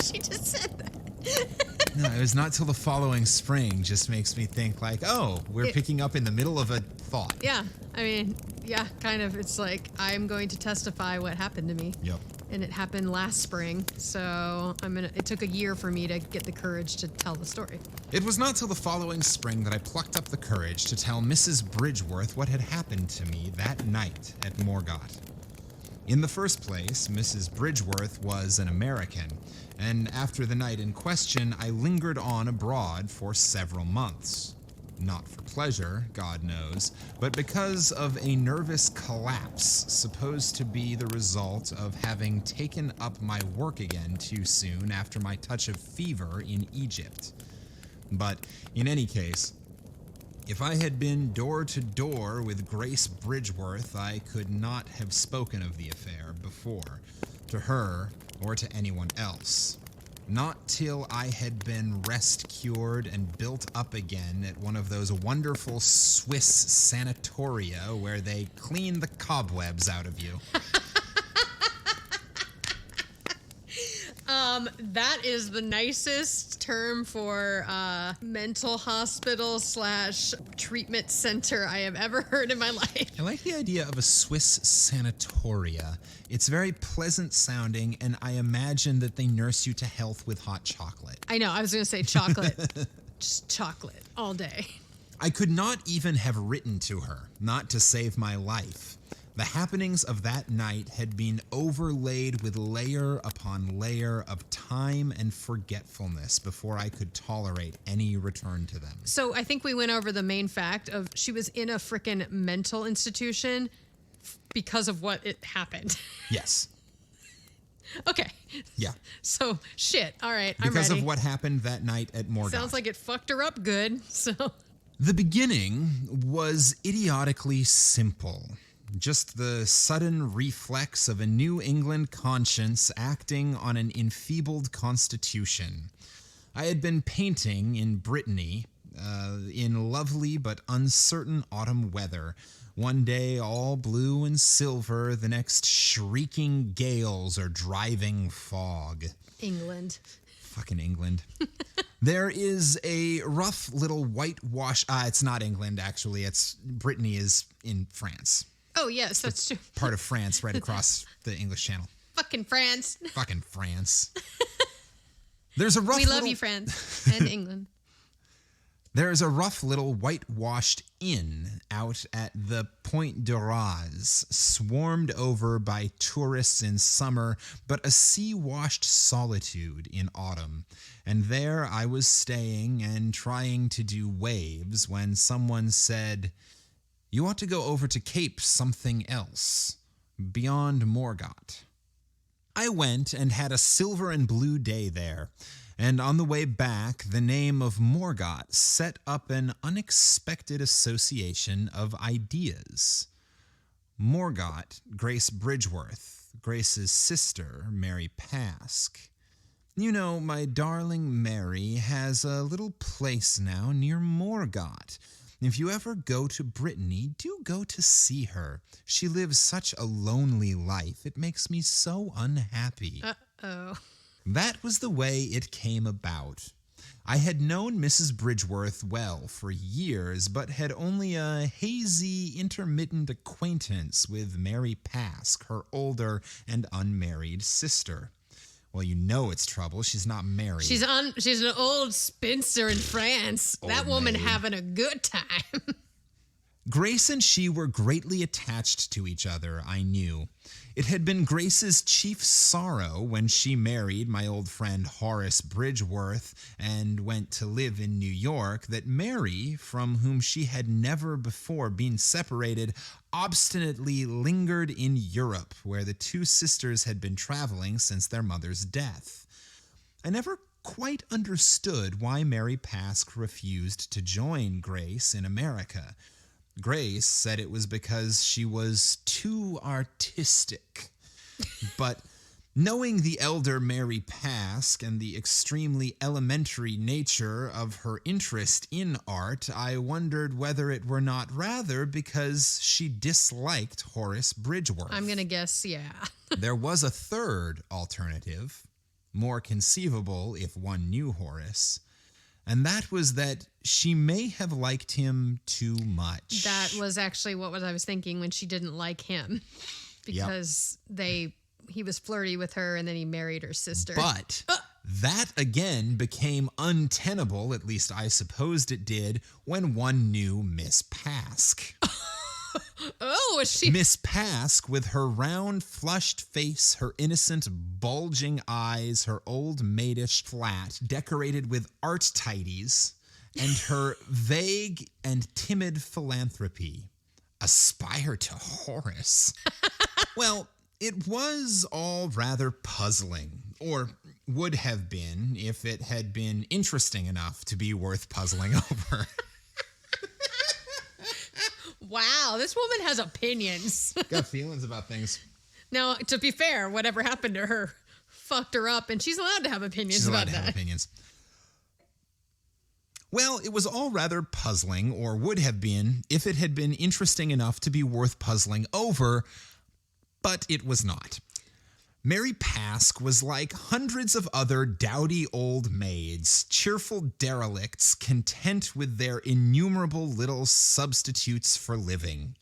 She just said that.
No, it was not till the following spring just makes me think like, oh, we're picking up in the middle of a thought.
Yeah, I mean, yeah, kind of. It's like, I'm going to testify what happened to me.
Yep.
And it happened last spring, so it took a year for me to get the courage to tell the story.
It was not till the following spring that I plucked up the courage to tell Mrs. Bridgeworth what had happened to me that night at Morgott. In the first place, Mrs. Bridgeworth was an American, and after the night in question, I lingered on abroad for several months. Not for pleasure, God knows, but because of a nervous collapse supposed to be the result of having taken up my work again too soon after my touch of fever in Egypt. But in any case, if I had been door to door with Grace Bridgeworth, I could not have spoken of the affair before, to her or to anyone else. Not till I had been rest-cured and built up again at one of those wonderful Swiss sanatoria where they clean the cobwebs out of you.
That is the nicest term for mental hospital / treatment center I have ever heard in my life.
I like the idea of a Swiss sanatoria. It's very pleasant sounding, and I imagine that they nurse you to health with hot chocolate.
I know, I was going to say chocolate. Just chocolate all day.
I could not even have written to her, not to save my life. The happenings of that night had been overlaid with layer upon layer of time and forgetfulness before I could tolerate any return to them.
So I think we went over the main fact of she was in a frickin' mental institution because of what it happened.
Yes.
Okay.
Yeah.
So, shit. All right, I'm
Because
ready.
of what happened that night at Morgoth.
Sounds like it fucked her up good, so...
The beginning was idiotically simple. Just the sudden reflex of a New England conscience acting on an enfeebled constitution. I had been painting in Brittany in lovely but uncertain autumn weather. One day all blue and silver, the next shrieking gales or driving fog.
England.
Fucking England. There is a rough little whitewash... it's not England, actually. Brittany is in France.
Oh, yes, that's true.
Part of France, right across the English Channel.
Fucking France.
Fucking France. There's a rough
We love
little...
you, France. And England.
There is a rough little whitewashed inn out at the Pointe de Raz, swarmed over by tourists in summer, but a sea-washed solitude in autumn. And there I was staying and trying to do waves when someone said, "You ought to go over to Cape something else, beyond Morgoth." I went and had a silver and blue day there. And on the way back, the name of Morgoth set up an unexpected association of ideas. Morgoth, Grace Bridgeworth, Grace's sister, Mary Pask. You know, my darling Mary has a little place now near Morgoth. If you ever go to Brittany, do go to see her. She lives such a lonely life. It makes me so unhappy.
Uh-oh.
That was the way it came about. I had known Mrs. Bridgeworth well for years, but had only a hazy, intermittent acquaintance with Mary Pask, her older and unmarried sister. Well, you know it's trouble. She's not married.
She's an old spinster in France. That woman
maid.
having a good time.
Grace and she were greatly attached to each other, I knew. It had been Grace's chief sorrow when she married my old friend Horace Bridgeworth and went to live in New York that Mary, from whom she had never before been separated, obstinately lingered in Europe, where the two sisters had been traveling since their mother's death. I never quite understood why Mary Pask refused to join Grace in America. Grace said it was because she was too artistic. But knowing the elder Mary Pask and the extremely elementary nature of her interest in art, I wondered whether it were not rather because she disliked Horace Bridgeworth.
I'm going to guess, yeah.
There was a third alternative, more conceivable if one knew Horace. And that was that she may have liked him too much.
That was actually what I was thinking when she didn't like him. Because he was flirty with her and then he married her sister.
But that again became untenable, at least I supposed it did, when one knew Miss Pask.
Oh, is she?
Miss Pask, with her round, flushed face, her innocent, bulging eyes, her old maidish flat decorated with art tidies, and her vague and timid philanthropy. Aspire to Horace. Well, it was all rather puzzling, or would have been if it had been interesting enough to be worth puzzling over.
Wow, this woman has opinions.
Got feelings about things.
Now, to be fair, whatever happened to her fucked her up, and she's allowed to have opinions
She's allowed
about
to have
that.
opinions. Well, it was all rather puzzling, or would have been, if it had been interesting enough to be worth puzzling over, but it was not. Mary Pask was like hundreds of other dowdy old maids, cheerful derelicts content with their innumerable little substitutes for living.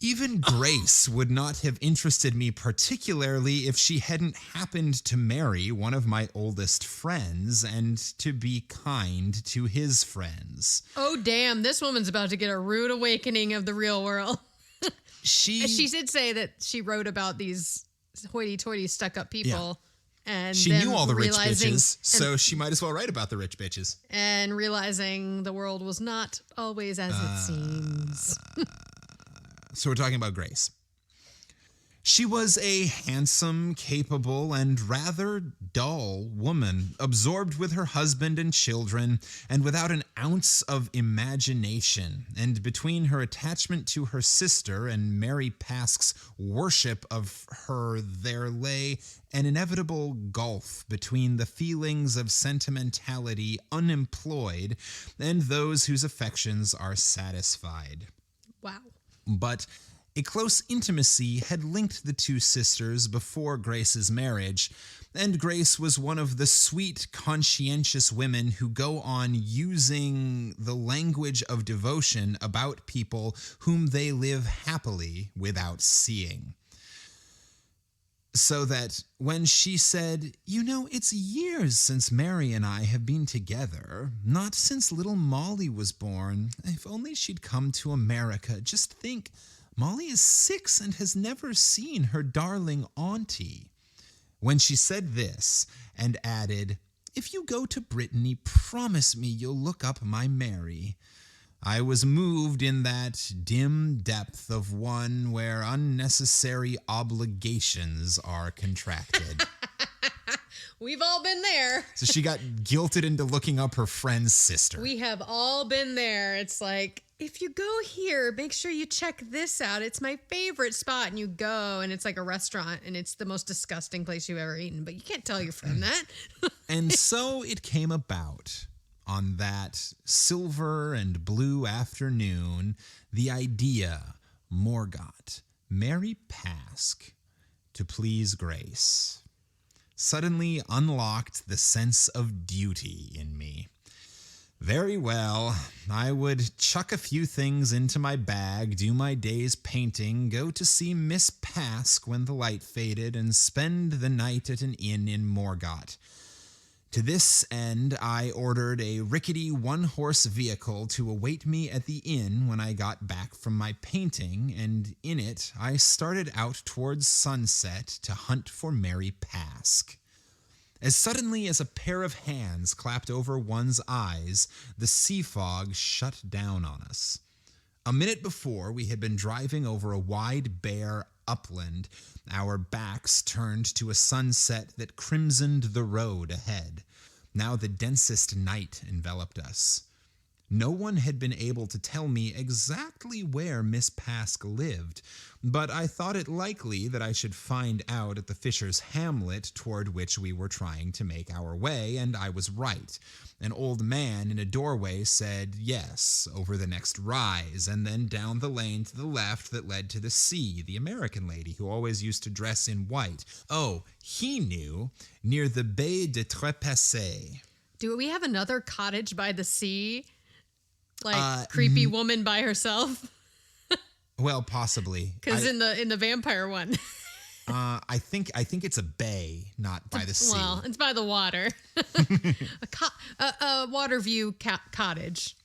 Even Grace would not have interested me particularly if she hadn't happened to marry one of my oldest friends and to be kind to his friends.
Oh, damn, this woman's about to get a rude awakening of the real world. She did say that she wrote about these hoity-toity stuck-up people. And
she knew all the rich
realizing-
bitches, so she might as well write about the rich bitches.
And realizing the world was not always as it seems.
So we're talking about Grace. She was a handsome, capable, and rather dull woman, absorbed with her husband and children, and without an ounce of imagination. And between her attachment to her sister and Mary Pask's worship of her, there lay an inevitable gulf between the feelings of sentimentality unemployed and those whose affections are satisfied.
Wow.
But a close intimacy had linked the two sisters before Grace's marriage, and Grace was one of the sweet, conscientious women who go on using the language of devotion about people whom they live happily without seeing. So that when she said, "You know, it's years since Mary and I have been together, not since little Molly was born. If only she'd come to America. Just think, Molly is 6 and has never seen her darling auntie." When she said this and added, "If you go to Brittany, promise me you'll look up my Mary," I was moved in that dim depth of one where unnecessary obligations are contracted.
We've all been there.
So she got guilted into looking up her friend's sister.
We have all been there. It's like, if you go here, make sure you check this out. It's my favorite spot. And you go, and it's like a restaurant, and it's the most disgusting place you've ever eaten. But you can't tell your friend that.
And so it came about on that silver and blue afternoon, the idea Morgott, Mary Pask, to please Grace, suddenly unlocked the sense of duty in me. Very well, I would chuck a few things into my bag, do my day's painting, go to see Miss Pask when the light faded, and spend the night at an inn in Morgott. To this end, I ordered a rickety one-horse vehicle to await me at the inn when I got back from my painting, and in it I started out towards sunset to hunt for Mary Pask. As suddenly as a pair of hands clapped over one's eyes, the sea fog shut down on us. A minute before, we had been driving over a wide, bare upland, our backs turned to a sunset that crimsoned the road ahead. Now the densest night enveloped us. No one had been able to tell me exactly where Miss Pask lived, but I thought it likely that I should find out at the Fisher's hamlet toward which we were trying to make our way, and I was right. An old man in a doorway said yes, over the next rise, and then down the lane to the left that led to the sea, the American lady who always used to dress in white. Oh, he knew, near the Baie de Trépassé.
Do we have another cottage by the sea? Like creepy woman by herself?
Well, possibly.
Because in the vampire one.
I think it's a bay, not by the sea.
Well, it's by the water. a water view cottage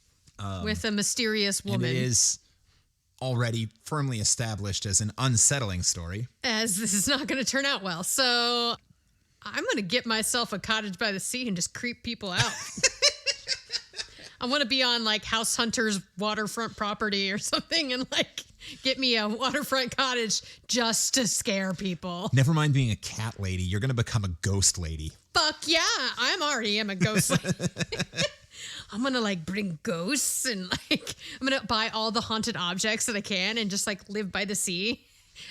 with a mysterious woman.
And it is already firmly established as an unsettling story.
As this is not going to turn out well. So I'm going to get myself a cottage by the sea and just creep people out. I want to be on like House Hunter's waterfront property or something and like get me a waterfront cottage just to scare people.
Never mind being a cat lady. You're going to become a ghost lady.
Fuck yeah. I'm a ghost lady. I'm going to like bring ghosts and like I'm going to buy all the haunted objects that I can and just like live by the sea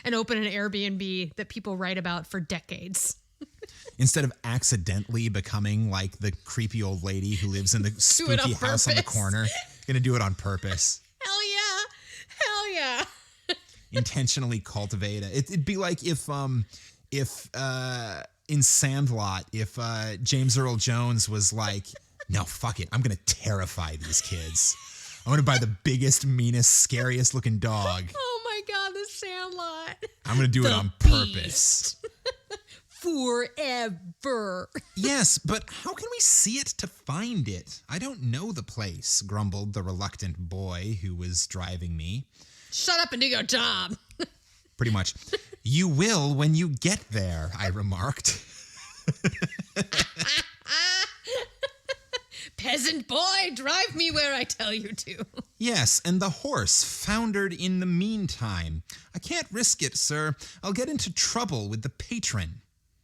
and open an Airbnb that people write about for decades.
Instead of accidentally becoming like the creepy old lady who lives in the spooky house on the corner, gonna do it on purpose.
Hell yeah.
Intentionally cultivate it. It'd be like if in Sandlot, if James Earl Jones was like, no, fuck it, I'm gonna terrify these kids. I'm gonna buy the biggest, meanest, scariest looking dog.
Oh my God, the Sandlot.
I'm gonna do it on purpose.
Forever.
Yes, but how can we see it to find it? I don't know the place, grumbled the reluctant boy who was driving me.
Shut up and do your job.
Pretty much. You will when you get there, I remarked.
Peasant boy, drive me where I tell you to.
Yes, and the horse foundered in the meantime. I can't risk it, sir. I'll get into trouble with the patron.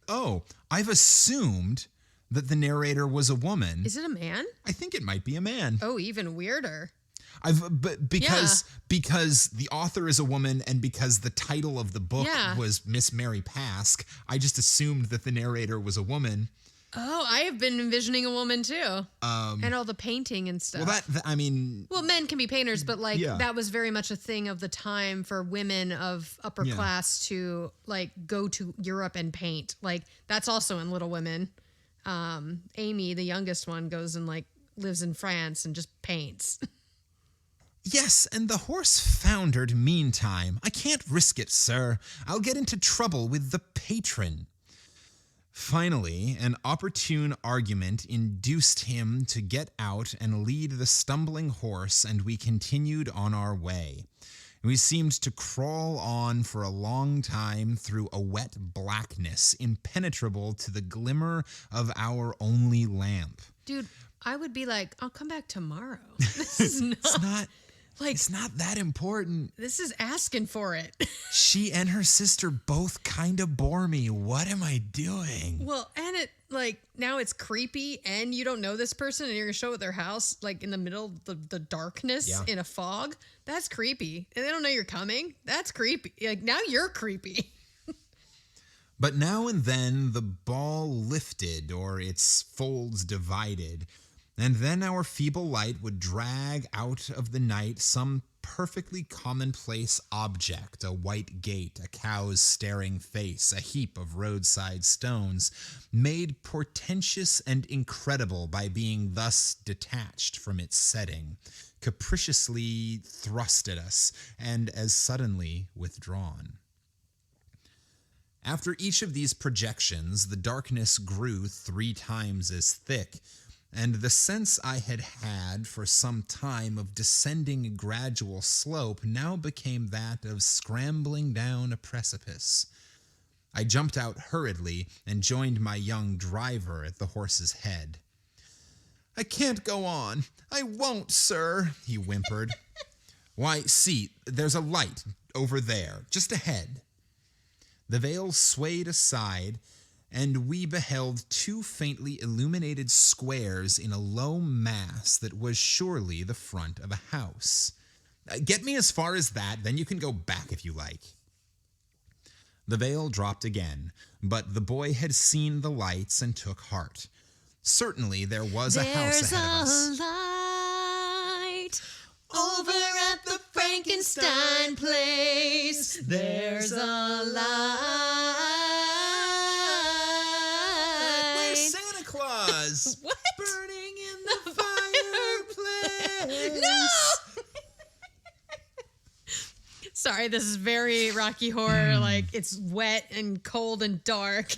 Oh, I've assumed that the narrator was a woman.
Is it a man?
I think it might be a man.
Oh, even weirder.
Because the author is a woman and because the title of the book was Miss Mary Pask, I just assumed that the narrator was a woman.
Oh, I have been envisioning a woman too. And all the painting and stuff.
Well,
men can be painters, but that was very much a thing of the time for women of upper class to go to Europe and paint. That's also in Little Women. Amy, the youngest one, goes and lives in France and just paints.
Yes, and the horse foundered meantime. I can't risk it, sir. I'll get into trouble with the patron. Finally, an opportune argument induced him to get out and lead the stumbling horse, and we continued on our way. We seemed to crawl on for a long time through a wet blackness, impenetrable to the glimmer of our only lamp.
Dude, I would be like, I'll come back tomorrow. This is not...
It's not that important.
This is asking for it.
She and her sister both kind of bore me. What am I doing?
Well, and it now it's creepy and you don't know this person and you're going to show at their house in the middle of the darkness in a fog. That's creepy. And they don't know you're coming. That's creepy. Now you're creepy.
But now and then the ball lifted or its folds divided. And then our feeble light would drag out of the night some perfectly commonplace object, a white gate, a cow's staring face, a heap of roadside stones, made portentous and incredible by being thus detached from its setting, capriciously thrust at us, and as suddenly withdrawn. After each of these projections, the darkness grew 3 times as thick, and the sense I had had for some time of descending a gradual slope now became that of scrambling down a precipice. I jumped out hurriedly and joined my young driver at the horse's head. "I can't go on. I won't, sir," he whimpered. "Why, see, there's a light over there, just ahead." The veil swayed aside, and we beheld 2 faintly illuminated squares in a low mass that was surely the front of a house. "Get me as far as that, then you can go back if you like." The veil dropped again, but the boy had seen the lights and took heart. Certainly there was a house ahead of us.
There's a light over at the Frankenstein place. There's a light.
What? Burning in the fireplace.
No! Sorry, this is very Rocky Horror. It's wet and cold and dark.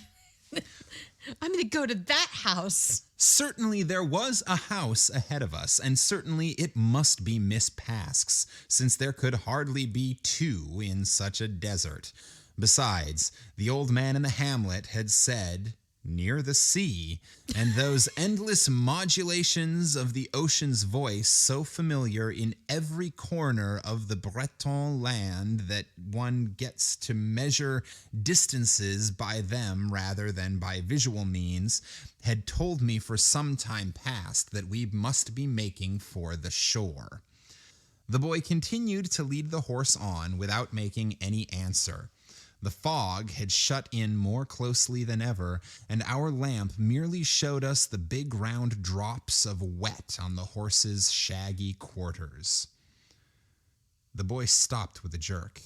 I'm going to go to that house.
Certainly there was a house ahead of us, and certainly it must be Miss Pask's, since there could hardly be 2 in such a desert. Besides, the old man in the hamlet had said, "Near the sea," and those endless modulations of the ocean's voice so familiar in every corner of the Breton land that one gets to measure distances by them rather than by visual means, had told me for some time past that we must be making for the shore. The boy continued to lead the horse on without making any answer. The fog had shut in more closely than ever, and our lamp merely showed us the big round drops of wet on the horse's shaggy quarters. The boy stopped with a jerk.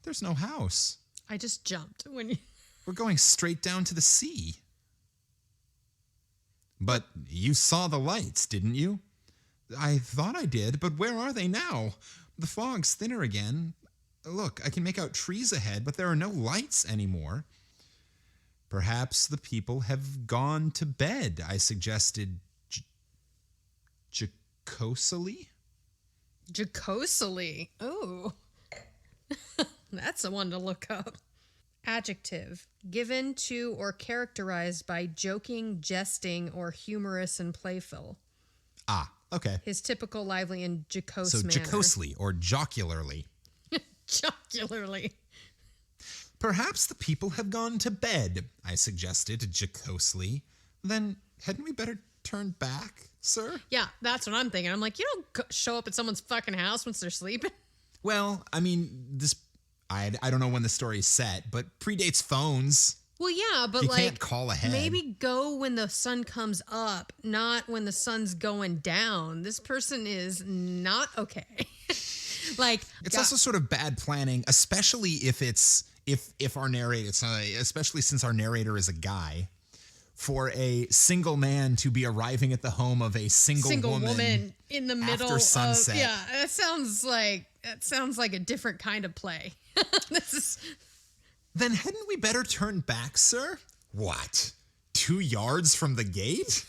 "There's no house.
I just jumped when you...
We're going straight down to the sea." "But you saw the lights, didn't you?" "I thought I did, but where are they now? The fog's thinner again. Look, I can make out trees ahead, but there are no lights anymore." "Perhaps the people have gone to bed," I suggested jocosely.
Jocosely. Oh. That's the one to look up. Adjective. Given to or characterized by joking, jesting, or humorous and playful.
Ah, okay.
His typical lively and jocose
So
manner.
jocosely or jocularly.
Jocularly.
Perhaps the people have gone to bed, I suggested jocosely. Then hadn't we better turn back, sir?
Yeah, that's what I'm thinking. I'm like, you don't show up at someone's fucking house once they're sleeping.
Well, I mean, I don't know when the story's set, but predates phones.
Well, yeah, but
You
like,
can't call ahead.
maybe go when the sun comes up, not when the sun's going down. This person is not okay. Like,
It's also sort of bad planning, especially if our narrator, especially since our narrator is a guy, for a single man to be arriving at the home of a single woman
in the middle
after sunset.
of, yeah, that sounds like a different kind of play. This is
Then hadn't we better turn back, sir? What? 2 yards from the gate?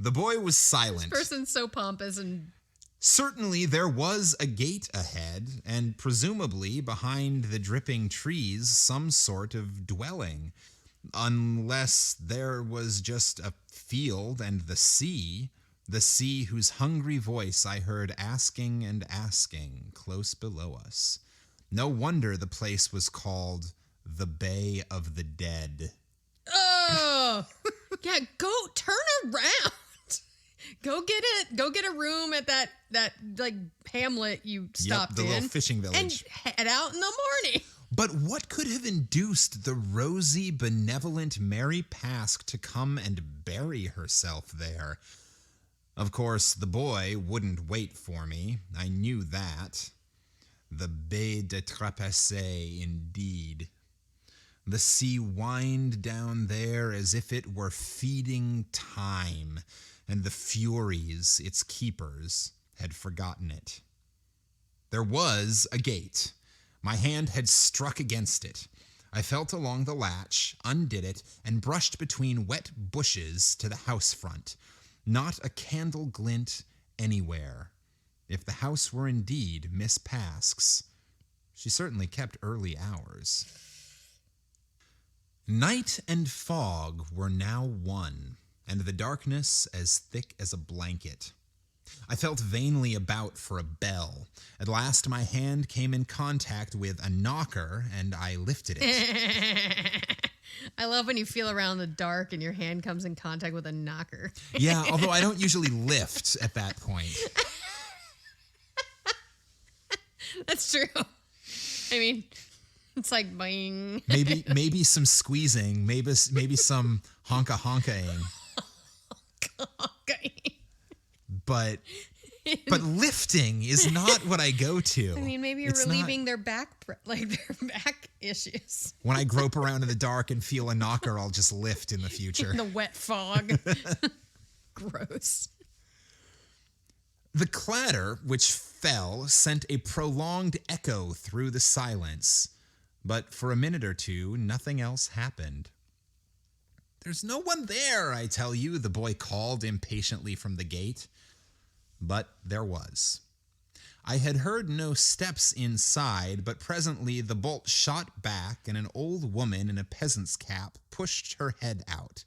The boy was silent.
person's so pompous and
Certainly there was a gate ahead, and presumably behind the dripping trees some sort of dwelling. Unless there was just a field and the sea whose hungry voice I heard asking and asking close below us. No wonder the place was called the Bay of the Dead.
oh yeah, go turn around. Go get a room at that like hamlet you stopped
the
in.
little fishing village.
And head out in the morning.
But what could have induced the rosy, benevolent Mary Pask to come and bury herself there? Of course, the boy wouldn't wait for me. I knew that. The Baie de Trapassé, indeed. The sea whined down there as if it were feeding time, and the Furies, its keepers, had forgotten it. There was a gate. My hand had struck against it. I felt along the latch, undid it, and brushed between wet bushes to the house front. Not a candle glint anywhere. If the house were indeed Miss Pask's, she certainly kept early hours. Night and fog were now one, and the darkness as thick as a blanket. I felt vainly about for a bell. At last my hand came in contact with a knocker, and I lifted it.
I love when you feel around in the dark and your hand comes in contact with a knocker.
Yeah, although I don't usually lift at that point.
That's true. I mean, it's like boing.
Maybe some squeezing, maybe some honka-honkaing.
Okay.
But lifting is not what I go to.
I mean, maybe you're
It's
relieving their back issues.
When I grope around in the dark and feel a knocker, I'll just lift in the future.
In the wet fog. Gross.
The clatter, which fell, sent a prolonged echo through the silence. But for a minute or two, nothing else happened. "There's no one there, I tell you," the boy called impatiently from the gate. But there was. I had heard no steps inside, but presently the bolt shot back and an old woman in a peasant's cap pushed her head out.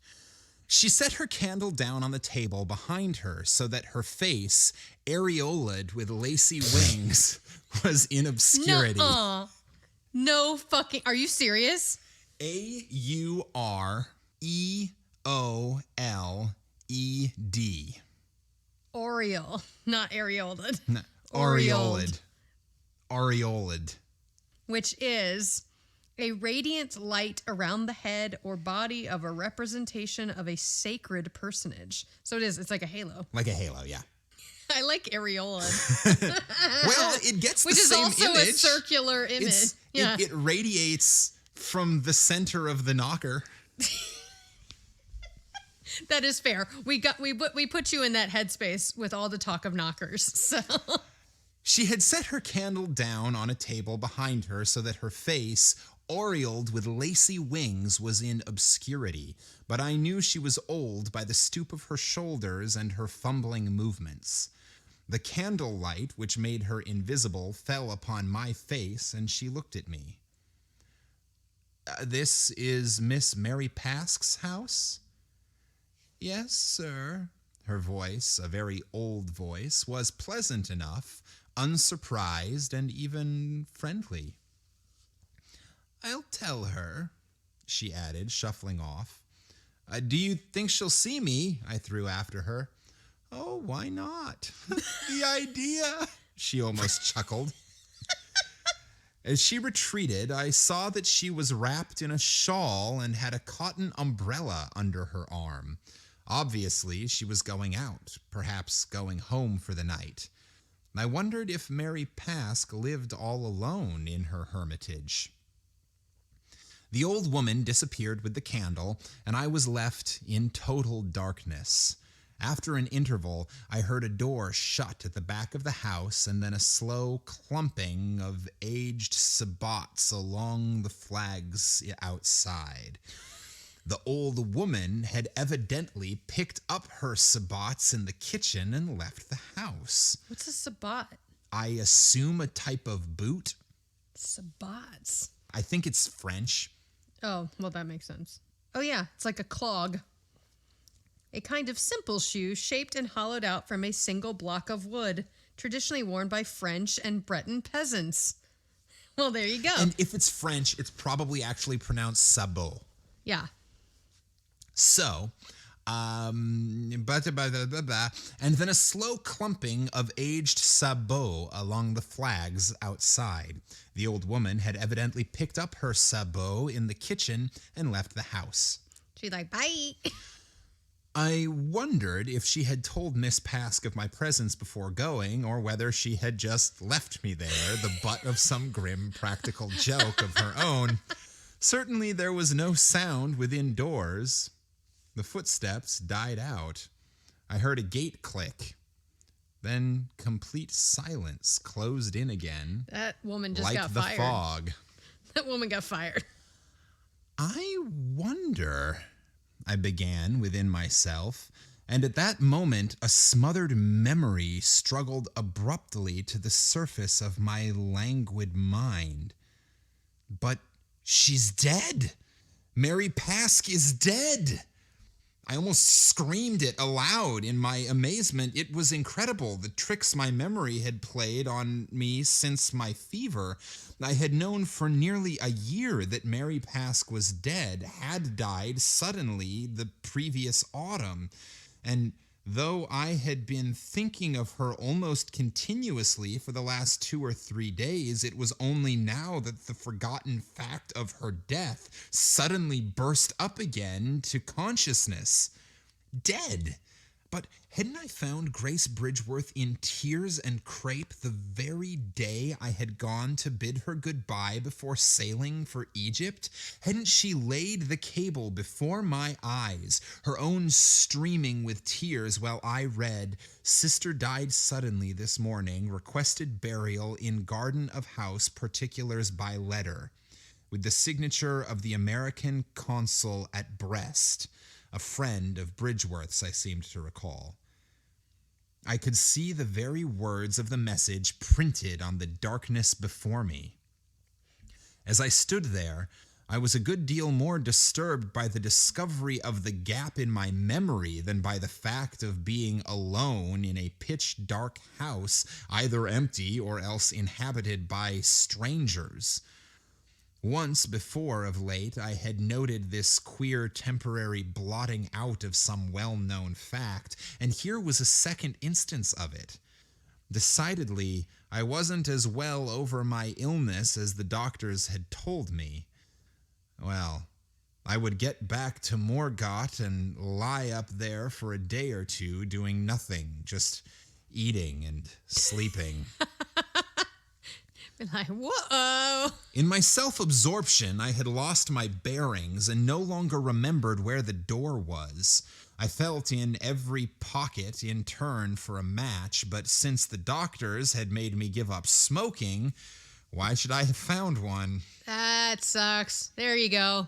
She set her candle down on the table behind her so that her face, areoled with lacy wings, was in obscurity.
No fucking... Are you serious?
Aureled.
Oriole, not areoled.
No, Aureoled.
Which is a radiant light around the head or body of a representation of a sacred personage. So it's like a halo.
Like a halo, yeah.
I like areola.
Well, it gets the
Which is
same
also
image.
a circular image.
It radiates from the center of the knocker.
That is fair. We put you in that headspace with all the talk of knockers. So
She had set her candle down on a table behind her so that her face, aureoled with lacy wings, was in obscurity, but I knew she was old by the stoop of her shoulders and her fumbling movements. The candlelight, which made her invisible, fell upon my face, and she looked at me. This is Miss Mary Pask's house? Yes, sir. Her voice, a very old voice, was pleasant enough, unsurprised, and even friendly. I'll tell her, she added, shuffling off. Do you think she'll see me? I threw after her. Oh, why not? The idea, she almost chuckled. As she retreated, I saw that she was wrapped in a shawl and had a cotton umbrella under her arm. Obviously, she was going out, perhaps going home for the night. I wondered if Mary Pask lived all alone in her hermitage. The old woman disappeared with the candle, and I was left in total darkness. After an interval, I heard a door shut at the back of the house and then a slow clumping of aged sabots along the flags outside. The old woman had evidently picked up her sabots in the kitchen and left the house.
What's a sabot?
I assume a type of boot.
Sabots.
I think it's French.
Oh, well, that makes sense. Oh, yeah, it's like a clog. A kind of simple shoe shaped and hollowed out from a single block of wood, traditionally worn by French and Breton peasants. Well, there you go.
And if it's French, it's probably actually pronounced sabot.
Yeah.
So, and then a slow clumping of aged sabots along the flags outside. The old woman had evidently picked up her sabot in the kitchen and left the house.
She's like, bye.
I wondered if she had told Miss Pask of my presence before going, or whether she had just left me there, the butt of some grim practical joke of her own. Certainly there was no sound within doors. The footsteps died out. I heard a gate click. Then complete silence closed in again.
That woman just
like
got
the
fired.
fog.
That woman got fired.
I wonder, I began within myself, and at that moment a smothered memory struggled abruptly to the surface of my languid mind. But she's dead! Mary Pask is dead! I almost screamed it aloud in my amazement. It was incredible, the tricks my memory had played on me since my fever. I had known for nearly a year that Mary Pask was dead, had died suddenly the previous autumn. And though I had been thinking of her almost continuously for the last 2 or 3 days, it was only now that the forgotten fact of her death suddenly burst up again to consciousness. Dead. But hadn't I found Grace Bridgeworth in tears and crepe the very day I had gone to bid her goodbye before sailing for Egypt? Hadn't she laid the cable before my eyes, her own streaming with tears, while I read, "Sister died suddenly this morning, requested burial in garden of house, particulars by letter," with the signature of the American consul at Brest, a friend of Bridgeworth's, I seemed to recall. I could see the very words of the message printed on the darkness before me. As I stood there, I was a good deal more disturbed by the discovery of the gap in my memory than by the fact of being alone in a pitch-dark house, either empty or else inhabited by strangers. Once before of late, I had noted this queer temporary blotting out of some well-known fact, and here was a second instance of it. Decidedly, I wasn't as well over my illness as the doctors had told me. Well, I would get back to Morgat and lie up there for a day or two doing nothing, just eating and sleeping.
Been like, whoa.
In my self-absorption, I had lost my bearings and no longer remembered where the door was. I felt in every pocket in turn for a match, but since the doctors had made me give up smoking, why should I have found one?
That sucks. There you go.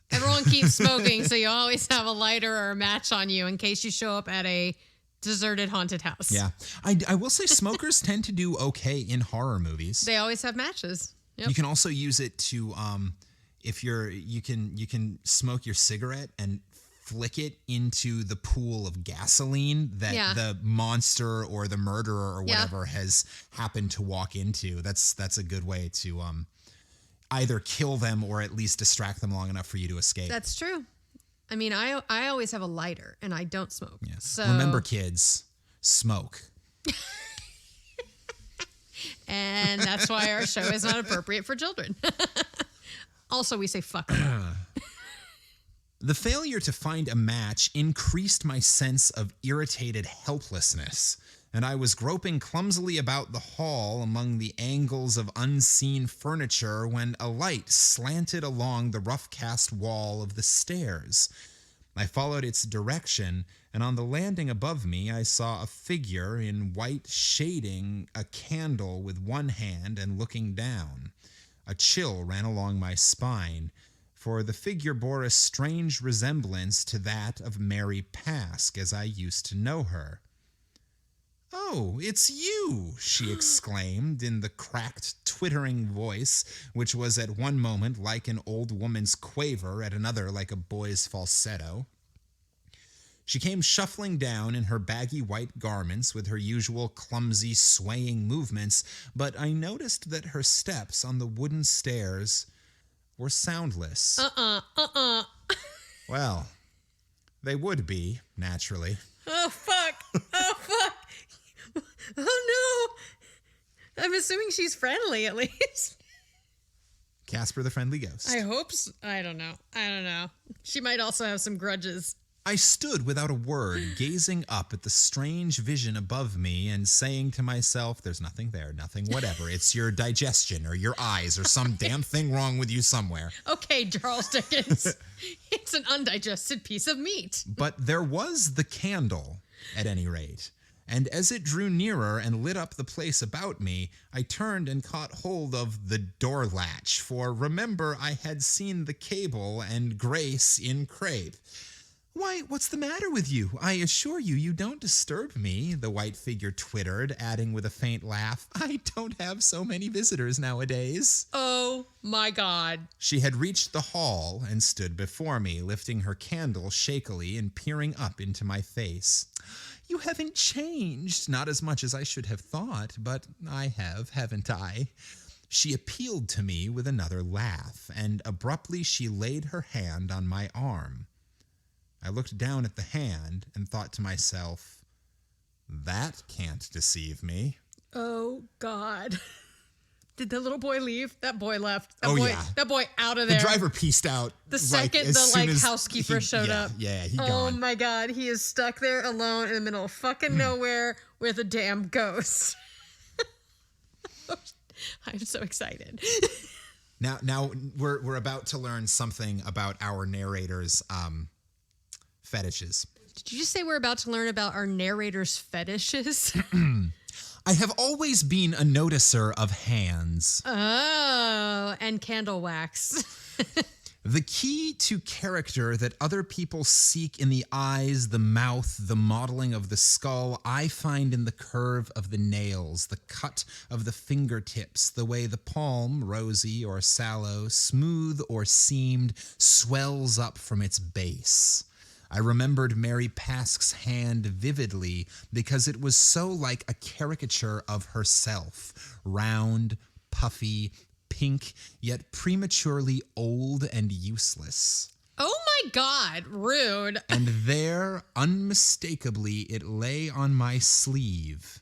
Everyone keeps smoking, so you always have a lighter or a match on you in case you show up at a deserted haunted house.
Yeah. I will say smokers tend to do okay in horror movies.
They always have matches. Yep.
You can also use it to if you can smoke your cigarette and flick it into the pool of gasoline that the monster or the murderer or whatever has happened to walk into. That's a good way to either kill them or at least distract them long enough for you to escape.
That's true. I mean, I always have a lighter and I don't smoke.
Yes.
So
Remember, kids, smoke.
And that's why our show is not appropriate for children. Also, we say fuck a lot.
The failure to find a match increased my sense of irritated helplessness, and I was groping clumsily about the hall among the angles of unseen furniture when a light slanted along the rough-cast wall of the stairs. I followed its direction, and on the landing above me I saw a figure in white shading a candle with one hand and looking down. A chill ran along my spine, for the figure bore a strange resemblance to that of Mary Pask as I used to know her. "Oh, it's you!" she exclaimed in the cracked, twittering voice, which was at one moment like an old woman's quaver, at another like a boy's falsetto. She came shuffling down in her baggy white garments with her usual clumsy, swaying movements, but I noticed that her steps on the wooden stairs were soundless. Well, they would be, naturally.
Oh, fuck. Oh, fuck. Oh, no. I'm assuming she's friendly, at least.
Casper the Friendly Ghost.
I hope so. I don't know. She might also have some grudges.
I stood without a word, gazing up at the strange vision above me and saying to myself, there's nothing there, nothing whatever. It's your digestion or your eyes or some damn thing wrong with you somewhere.
Okay, Charles Dickens. It's an undigested piece of meat.
But there was the candle, at any rate. And as it drew nearer and lit up the place about me, I turned and caught hold of the door latch, for remember I had seen the cable and Grace in crepe. "Why, what's the matter with you? I assure you, you don't disturb me," the white figure twittered, adding with a faint laugh, "I don't have so many visitors nowadays."
Oh, my God.
She had reached the hall and stood before me, lifting her candle shakily and peering up into my face. "You haven't changed, not as much as I should have thought, but I have, haven't I?" She appealed to me with another laugh, and abruptly she laid her hand on my arm. I looked down at the hand and thought to myself, that can't deceive me.
Oh, God. Did the little boy leave? That boy left.
Yeah.
That boy out of there.
The driver pieced out.
The second the housekeeper showed up.
Yeah, he
Oh,
gone.
my God. He is stuck there alone in the middle of fucking nowhere with a damn ghost. I'm so excited.
Now we're about to learn something about our narrator's fetishes.
Did you just say we're about to learn about our narrator's fetishes?
I have always been a noticer of hands.
Oh, and candle wax.
The key to character that other people seek in the eyes, the mouth, the modeling of the skull, I find in the curve of the nails, the cut of the fingertips, the way the palm, rosy or sallow, smooth or seamed, swells up from its base. I remembered Mary Pask's hand vividly because it was so like a caricature of herself, round, puffy, pink, yet prematurely old and useless.
Oh my God, rude.
And there, unmistakably, it lay on my sleeve,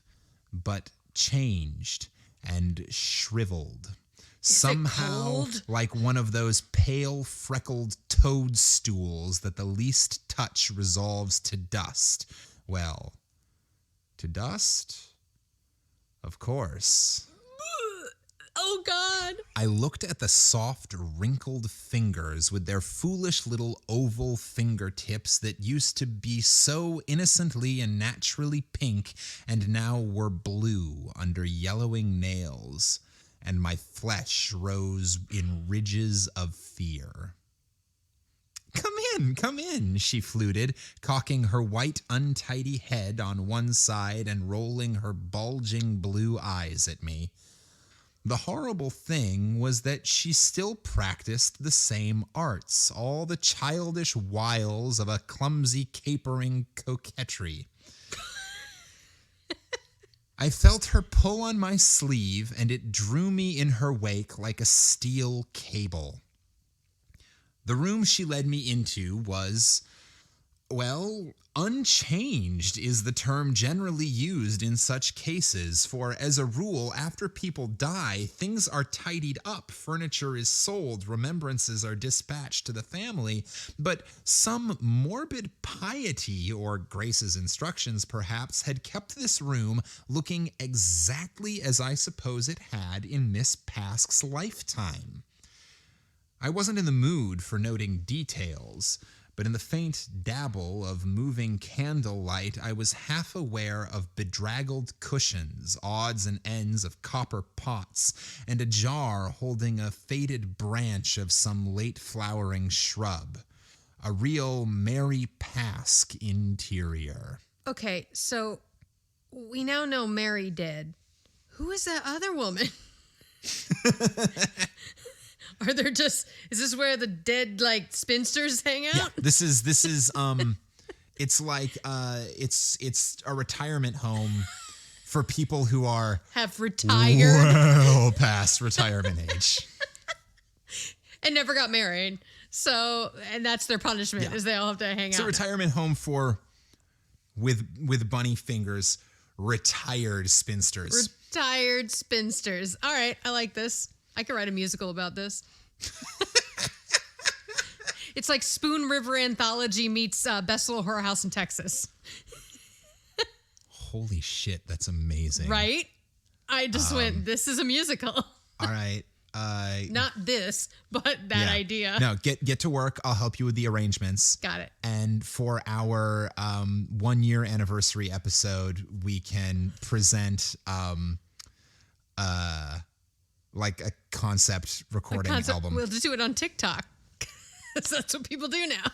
but changed and shriveled. Somehow,
cold?
like one of those pale, freckled toadstools that the least touch resolves to dust. Well, to dust? Of course.
Oh, God.
I looked at the soft, wrinkled fingers with their foolish little oval fingertips that used to be so innocently and naturally pink and now were blue under yellowing nails, and my flesh rose in ridges of fear. "Come come in, she fluted, cocking her white, untidy head on one side and rolling her bulging blue eyes at me. The horrible thing was that she still practiced the same arts, all the childish wiles of a clumsy, capering coquetry. I felt her pull on my sleeve, and it drew me in her wake like a steel cable. The room she led me into was, well, unchanged is the term generally used in such cases, for as a rule, after people die, things are tidied up, furniture is sold, remembrances are dispatched to the family, but some morbid piety, or Grace's instructions perhaps, had kept this room looking exactly as I suppose it had in Miss Pask's lifetime. I wasn't in the mood for noting details, but in the faint dabble of moving candlelight, I was half aware of bedraggled cushions, odds and ends of copper pots, and a jar holding a faded branch of some late-flowering shrub. A real Mary Pask interior.
Okay, so we now know Mary did. Who is that other woman? Are there just, is this where the dead, like, spinsters hang out?
Yeah, this is it's like, it's a retirement home for people who are
Have retired.
well past retirement age.
And never got married. So, and that's their punishment,
Yeah.
is they all have to hang
It's
out.
a retirement home for, with bunny fingers, retired spinsters.
Retired spinsters. All right, I like this. I could write a musical about this. It's like Spoon River Anthology meets Best Little Horror House in Texas.
Holy shit, that's amazing.
Right? I just went, this is a musical.
All right.
Not this, but that
yeah.
idea.
No, get to work. I'll help you with the arrangements.
Got it.
And for our 1 year anniversary episode, we can present like a concept recording album.
We'll just do it on TikTok. That's what people do now.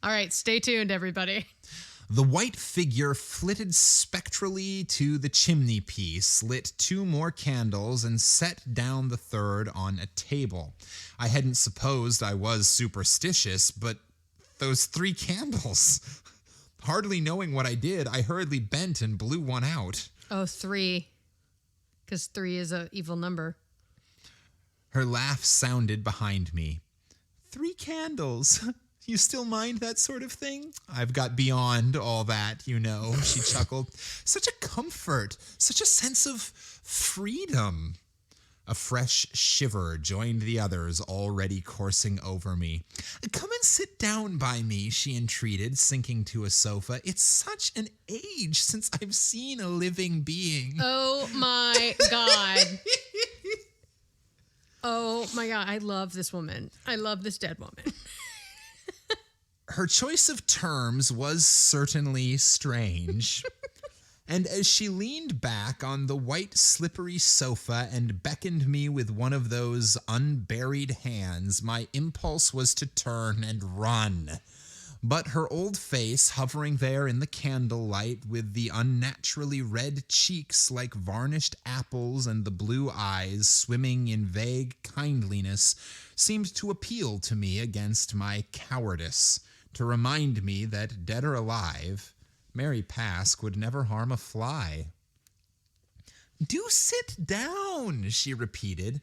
All right, stay tuned, everybody.
The white figure flitted spectrally to the chimney piece, lit 2 more candles, and set down the third on a table. I hadn't supposed I was superstitious, but those 3 candles. Hardly knowing what I did, I hurriedly bent and blew one out.
Oh, 3. Because 3 is an evil number.
Her laugh sounded behind me. 3 candles. You still mind that sort of thing? I've got beyond all that, you know, she chuckled. Such a comfort, such a sense of freedom. A fresh shiver joined the others already coursing over me. Come and sit down by me, she entreated, sinking to a sofa. It's such an age since I've seen a living being.
Oh my God. Oh my God. I love this woman. I love this dead woman.
Her choice of terms was certainly strange. And as she leaned back on the white slippery sofa and beckoned me with one of those unburied hands, my impulse was to turn and run. But her old face, hovering there in the candlelight with the unnaturally red cheeks like varnished apples and the blue eyes swimming in vague kindliness, seemed to appeal to me against my cowardice, to remind me that, dead or alive, Mary Pask would never harm a fly. Do sit down, she repeated,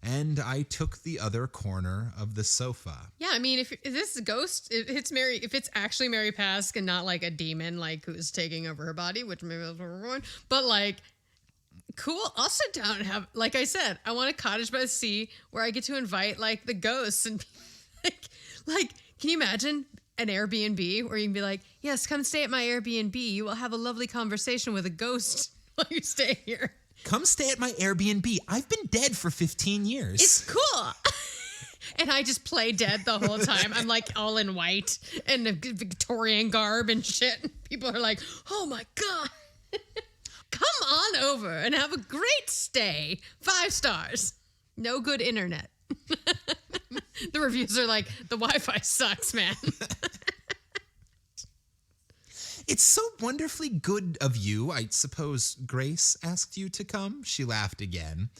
and I took the other corner of the sofa.
Yeah, I mean, if this is a ghost, if it's actually Mary Pask and not like a demon, like who's taking over her body, which maybe that's what we're going, but like, cool, I'll sit down and have, like I said, I want a cottage by the sea where I get to invite like the ghosts and like, can you imagine an Airbnb where you can be like, yes, come stay at my Airbnb. You will have a lovely conversation with a ghost while you stay here.
Come stay at my Airbnb. I've been dead for 15 years.
It's cool. And I just play dead the whole time. I'm like all in white and a Victorian garb and shit. People are like, oh my God. Come on over and have a great stay. 5 stars. No good internet. The reviews are like, the Wi-Fi sucks, man.
It's so wonderfully good of you. I suppose Grace asked you to come? She laughed again.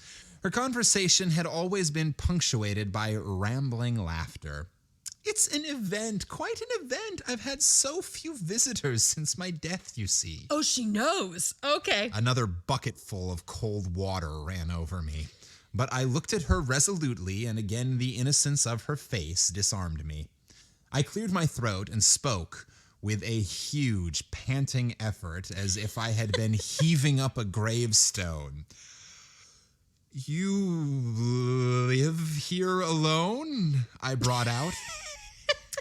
Her conversation had always been punctuated by rambling laughter. It's an event, quite an event. I've had so few visitors since my death, you see.
Oh, she knows. Okay.
Another bucketful of cold water ran over me. But I looked at her resolutely, and again the innocence of her face disarmed me. I cleared my throat and spoke with a huge, panting effort, as if I had been heaving up a gravestone. You live here alone? I brought out.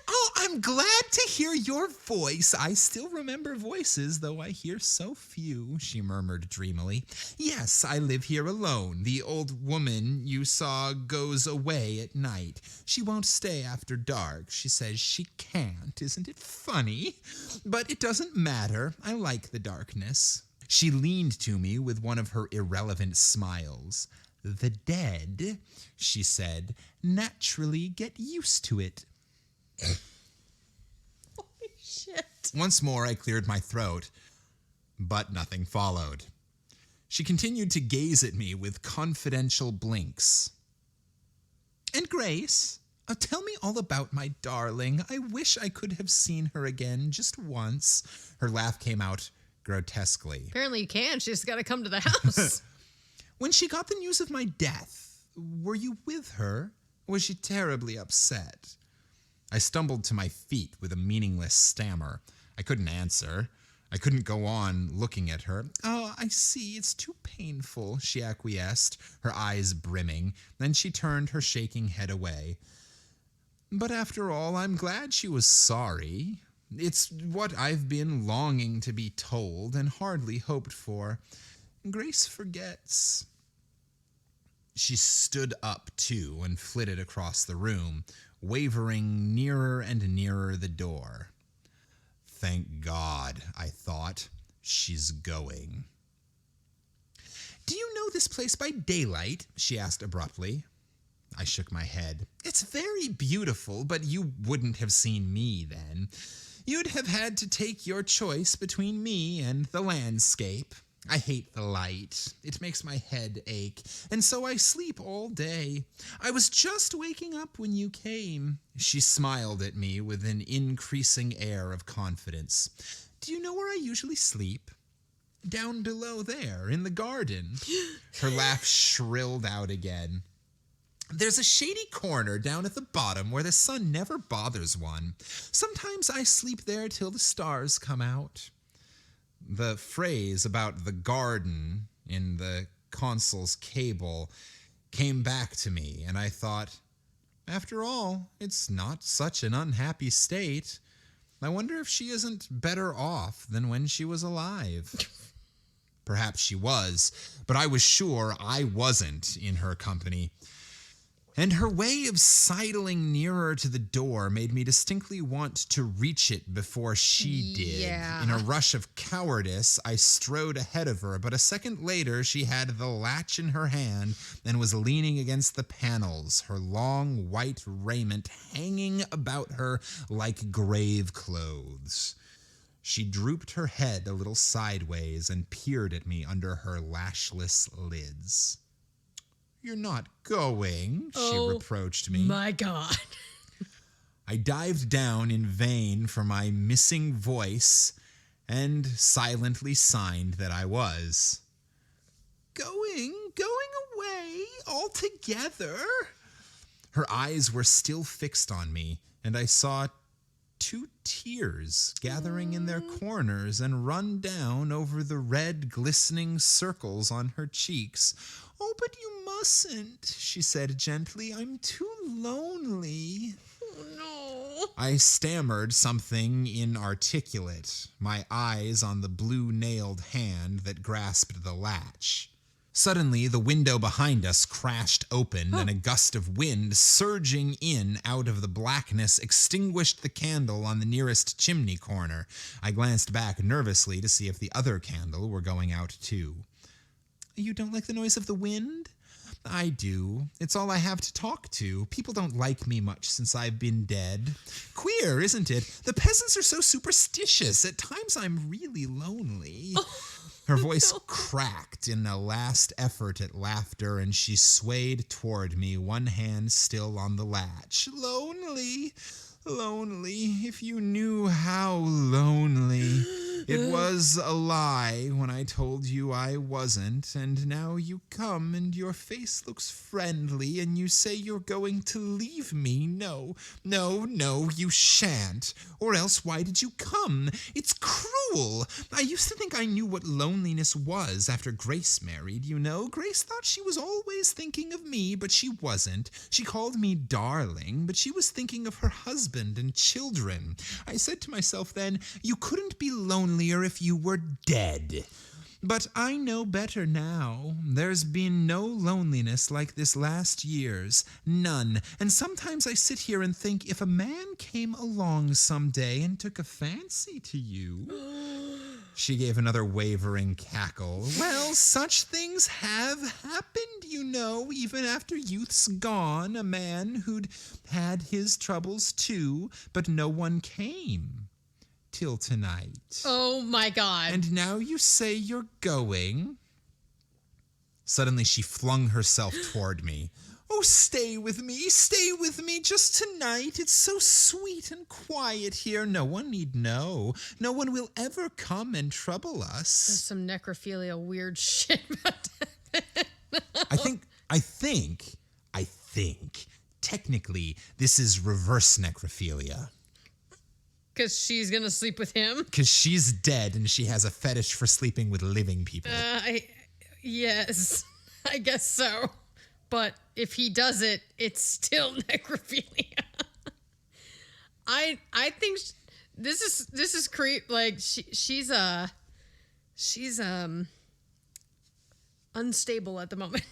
Oh, I'm glad to hear your voice. I still remember voices, though I hear so few, she murmured dreamily. Yes, I live here alone. The old woman you saw goes away at night. She won't stay after dark. She says she can't. Isn't it funny? But it doesn't matter. I like the darkness. She leaned to me with one of her irrelevant smiles. The dead, she said, naturally get used to it.
Holy shit.
Once more I cleared my throat, but nothing followed. She continued to gaze at me with confidential blinks. And Grace, tell me all about my darling. I wish I could have seen her again just once. Her laugh came out grotesquely.
Apparently you can. She's just got to come to the house.
When she got the news of my death, were you with her? Or was she terribly upset? I stumbled to my feet with a meaningless stammer. I couldn't answer. I couldn't go on looking at her. Oh, I see. It's too painful, she acquiesced, her eyes brimming. Then she turned her shaking head away. But after all, I'm glad she was sorry. It's what I've been longing to be told and hardly hoped for. Grace forgets. She stood up, too, and flitted across the room, wavering nearer and nearer the door. Thank God, I thought. She's going. Do you know this place by daylight? She asked abruptly. I shook my head. It's very beautiful, but you wouldn't have seen me then. You'd have had to take your choice between me and the landscape. I hate the light. It makes my head ache, and so I sleep all day. I was just waking up when you came. She smiled at me with an increasing air of confidence. Do you know where I usually sleep? Down below there, in the garden. Her laugh shrilled out again. There's a shady corner down at the bottom where the sun never bothers one. Sometimes I sleep there till the stars come out. The phrase about the garden in the consul's cable came back to me, and I thought, after all, it's not such an unhappy state. I wonder if she isn't better off than when she was alive. Perhaps she was, but I was sure I wasn't in her company. And her way of sidling nearer to the door made me distinctly want to reach it before she did.
Yeah.
In a rush of cowardice, I strode ahead of her, but a second later she had the latch in her hand and was leaning against the panels, her long white raiment hanging about her like grave clothes. She drooped her head a little sideways and peered at me under her lashless lids. You're not going, she reproached me.
My God.
I dived down in vain for my missing voice and silently signed that I was. Going away altogether? Her eyes were still fixed on me, and I saw 2 tears gathering in their corners and run down over the red, glistening circles on her cheeks. Oh, but you mustn't, she said gently. I'm too lonely.
Oh, no.
I stammered something inarticulate, my eyes on the blue-nailed hand that grasped the latch. Suddenly, the window behind us crashed open, and a gust of wind surging in out of the blackness extinguished the candle on the nearest chimney corner. I glanced back nervously to see if the other candle were going out too. You don't like the noise of the wind? I do. It's all I have to talk to. People don't like me much since I've been dead. Queer, isn't it? The peasants are so superstitious. At times I'm really lonely. Her voice cracked in a last effort at laughter, and she swayed toward me, one hand still on the latch. Lonely, lonely, if you knew how lonely. It was a lie when I told you I wasn't, and now you come and your face looks friendly and you say you're going to leave me. No, no, no, you shan't. Or else why did you come? It's cruel. I used to think I knew what loneliness was after Grace married, you know. Grace thought she was always thinking of me, but she wasn't. She called me darling, but she was thinking of her husband and children. I said to myself then, you couldn't be lonelier if you were dead. But I know better now. There's been no loneliness like this last year's. None. And sometimes I sit here and think if a man came along someday and took a fancy to you... She gave another wavering cackle. Well, such things have happened, you know, even after youth's gone. A man who'd had his troubles too, but no one came. Till tonight.
Oh my God.
And now you say you're going? Suddenly she flung herself toward me. Oh, stay with me just tonight. It's so sweet and quiet here. No one need know. No one will ever come and trouble
There's
us.
some necrophilia weird shit about that.
I think, technically, this is reverse necrophilia.
Because she's going to sleep with him?
Because she's dead and she has a fetish for sleeping with living people.
Yes, I guess so. But if he does it, it's still necrophilia. I think this is creep. Like she's unstable at the moment.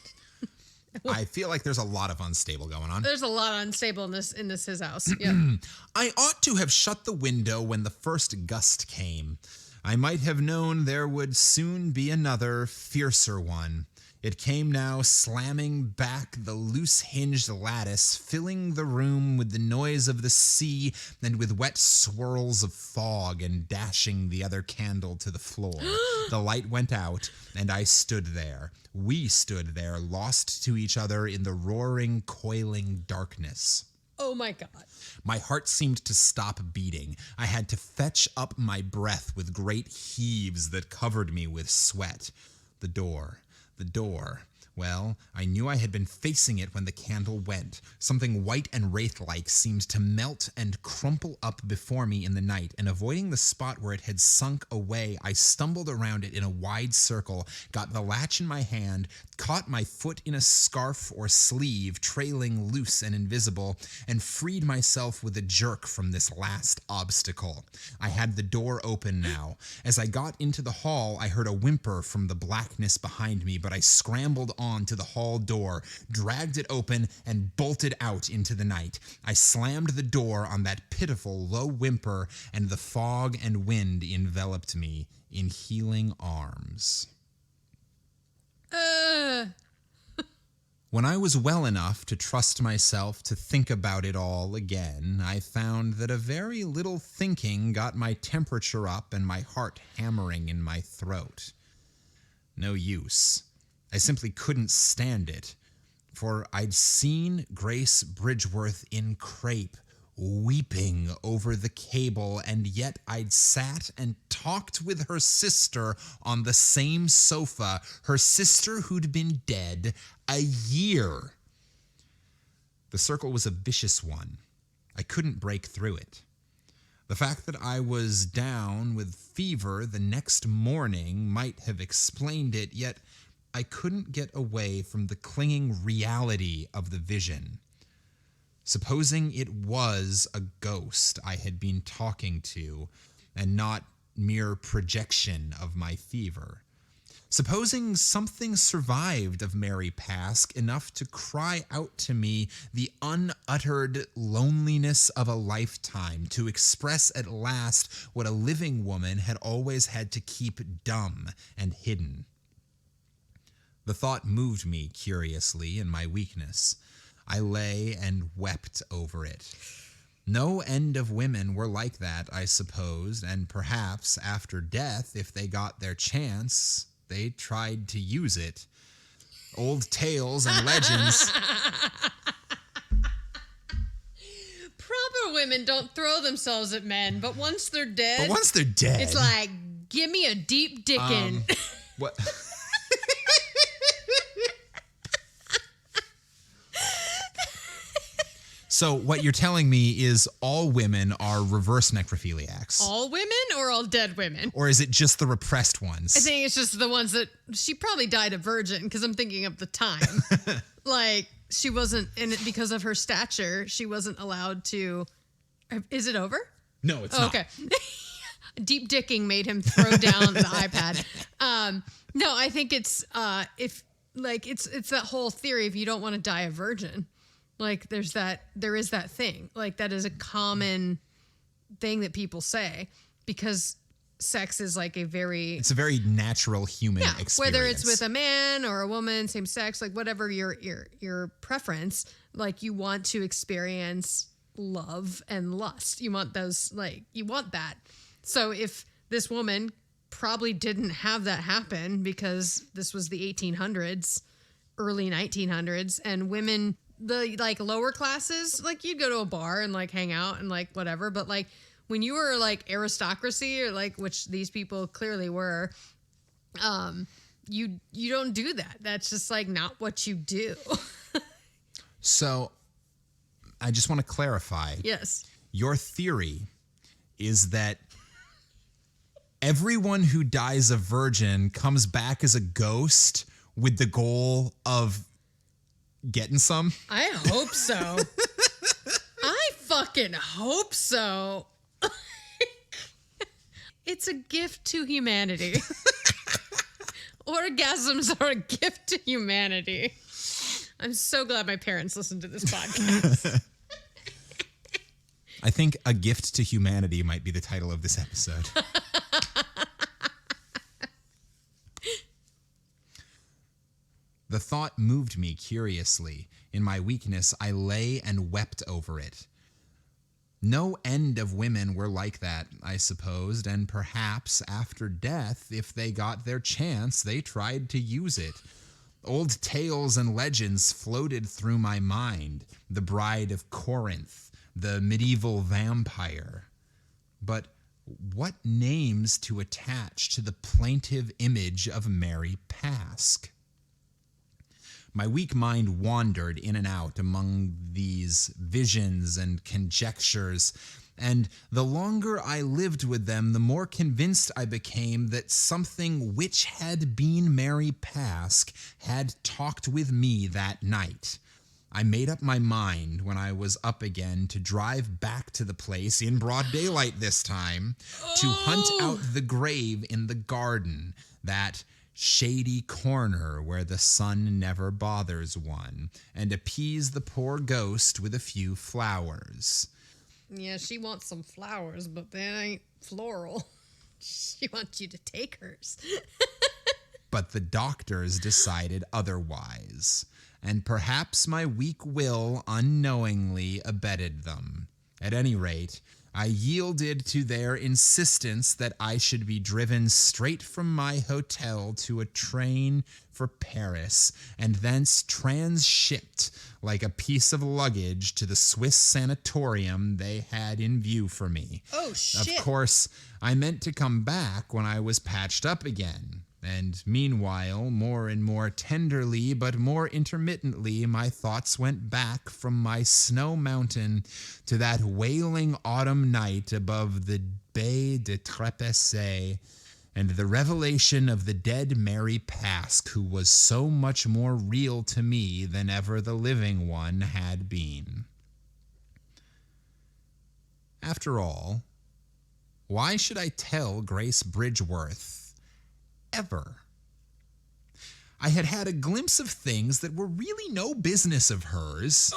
I feel like there's a lot of unstable going on.
There's a lot of unstable in this his house. Yeah.
I ought to have shut the window when the first gust came. I might have known there would soon be another, fiercer one. It came now, slamming back the loose-hinged lattice, filling the room with the noise of the sea and with wet swirls of fog, and dashing the other candle to the floor. The light went out, and I stood there. We stood there, lost to each other in the roaring, coiling darkness.
Oh my God.
My heart seemed to stop beating. I had to fetch up my breath with great heaves that covered me with sweat. The door. Well, I knew I had been facing it when the candle went. Something white and wraith-like seemed to melt and crumple up before me in the night, and avoiding the spot where it had sunk away, I stumbled around it in a wide circle, got the latch in my hand, caught my foot in a scarf or sleeve, trailing loose and invisible, and freed myself with a jerk from this last obstacle. I had the door open now. As I got into the hall, I heard a whimper from the blackness behind me, but I scrambled on to the hall door, dragged it open, and bolted out into the night. I slammed the door on that pitiful low whimper, and the fog and wind enveloped me in healing arms. When I was well enough to trust myself to think about it all again, I found that a very little thinking got my temperature up and my heart hammering in my throat. No use. I simply couldn't stand it, for I'd seen Grace Bridgeworth in crepe, weeping over the cable, and yet I'd sat and talked with her sister on the same sofa, her sister who'd been dead a year. The circle was a vicious one. I couldn't break through it. The fact that I was down with fever the next morning might have explained it, yet I couldn't get away from the clinging reality of the vision. Supposing it was a ghost I had been talking to, and not mere projection of my fever. Supposing something survived of Mary Pask enough to cry out to me the unuttered loneliness of a lifetime, to express at last what a living woman had always had to keep dumb and hidden. The thought moved me curiously in my weakness. I lay and wept over it. No end of women were like that, I supposed, and perhaps after death, if they got their chance, they tried to use it. Old tales and legends.
Proper women don't throw themselves at men, but once they're dead,
it's
like, give me a deep dickin'.
What? So what you're telling me is all women are reverse necrophiliacs.
All women or all dead women?
Or is it just the repressed ones?
I think it's just the ones that she probably died a virgin because I'm thinking of the time. Like she wasn't in it because of her stature. She wasn't allowed to. Is it over?
No, it's not.
Okay. Deep dicking made him throw down the iPad. No, I think it's it's that whole theory if you don't want to die a virgin. Like there is that thing. Like that is a common thing that people say because sex is like it's
a very natural human experience.
Whether it's with a man or a woman, same sex, like whatever your preference, like you want to experience love and lust. You want those, like you want that. So if this woman probably didn't have that happen because this was the 1800s, early 1900s, and women, the like lower classes, like you'd go to a bar and like hang out and like whatever, but like when you were like aristocracy or like, which these people clearly were, you don't do that. That's just like not what you do.
So I just want to clarify.
Yes.
Your theory is that everyone who dies a virgin comes back as a ghost with the goal of getting some?
I hope so. I fucking hope so. It's a gift to humanity. Orgasms are a gift to humanity. I'm so glad my parents listened to this podcast.
I think A Gift to Humanity might be the title of this episode. The thought moved me curiously. In my weakness, I lay and wept over it. No end of women were like that, I supposed, and perhaps after death, if they got their chance, they tried to use it. Old tales and legends floated through my mind. The Bride of Corinth, the medieval vampire. But what names to attach to the plaintive image of Mary Pask? My weak mind wandered in and out among these visions and conjectures, and the longer I lived with them, the more convinced I became that something which had been Mary Pask had talked with me that night. I made up my mind when I was up again to drive back to the place in broad daylight this time, to hunt out the grave in the garden, that shady corner where the sun never bothers one, and appease the poor ghost with a few flowers.
Yeah, she wants some flowers, but they ain't floral. She wants you to take hers.
But the doctors decided otherwise, and perhaps my weak will unknowingly abetted them. At any rate, I yielded to their insistence that I should be driven straight from my hotel to a train for Paris, and thence transshipped like a piece of luggage to the Swiss sanatorium they had in view for me.
Oh, shit.
Of course, I meant to come back when I was patched up again. And meanwhile, more and more tenderly, but more intermittently, my thoughts went back from my snow mountain to that wailing autumn night above the Baie de Trépasset, and the revelation of the dead Mary Pask, who was so much more real to me than ever the living one had been. After all, why should I tell Grace Bridgeworth ever? I had had a glimpse of things that were really no business of hers.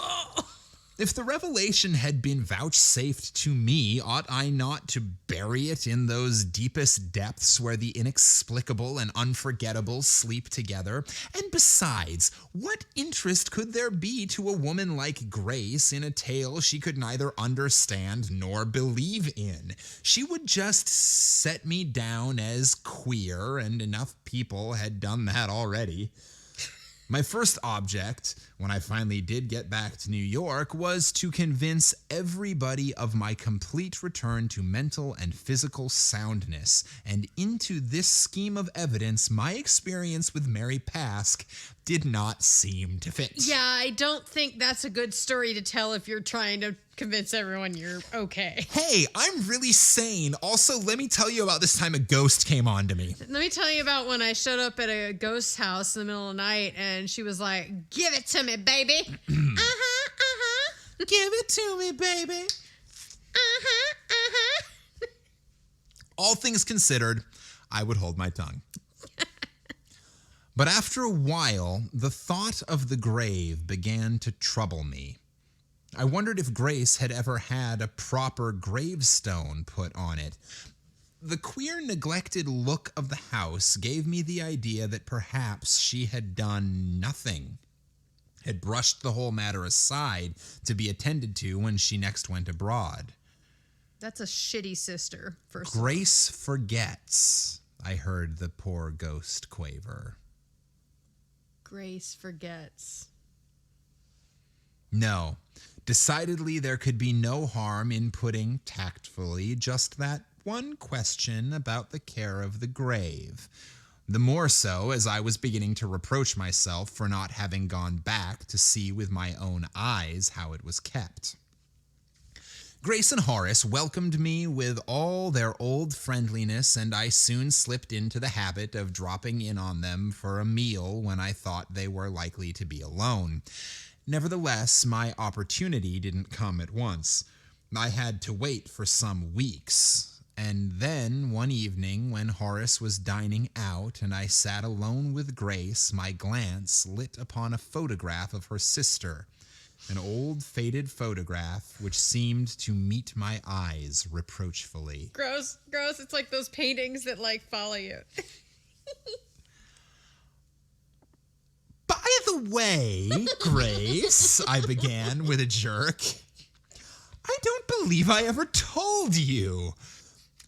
If the revelation had been vouchsafed to me, ought I not to bury it in those deepest depths where the inexplicable and unforgettable sleep together? And besides, what interest could there be to a woman like Grace in a tale she could neither understand nor believe in? She would just set me down as queer, and enough people had done that already. My first object, when I finally did get back to New York, was to convince everybody of my complete return to mental and physical soundness. And into this scheme of evidence, my experience with Mary Pask did not seem to fit.
Yeah, I don't think that's a good story to tell if you're trying to convince everyone you're okay.
Hey, I'm really sane. Also, let me tell you about this time a ghost came on to me.
Let me tell you about when I showed up at a ghost house in the middle of the night and she was like, "Give it to me, baby."
Give it to me, baby. All things considered, I would hold my tongue. But after a while, the thought of the grave began to trouble me. I wondered if Grace had ever had a proper gravestone put on it. The queer, neglected look of the house gave me the idea that perhaps she had done nothing, had brushed the whole matter aside to be attended to when she next went abroad.
That's a shitty sister, first of all.
Grace forgets, I heard the poor ghost quaver.
Grace forgets.
No, decidedly there could be no harm in putting tactfully just that one question about the care of the grave. The more so as I was beginning to reproach myself for not having gone back to see with my own eyes how it was kept. Grace and Horace welcomed me with all their old friendliness, and I soon slipped into the habit of dropping in on them for a meal when I thought they were likely to be alone. Nevertheless, my opportunity didn't come at once. I had to wait for some weeks. And then, one evening, when Horace was dining out and I sat alone with Grace, my glance lit upon a photograph of her sister, an old faded photograph which seemed to meet my eyes reproachfully.
Gross. It's like those paintings that like follow you.
By the way, Grace, I began with a jerk, I don't believe I ever told you.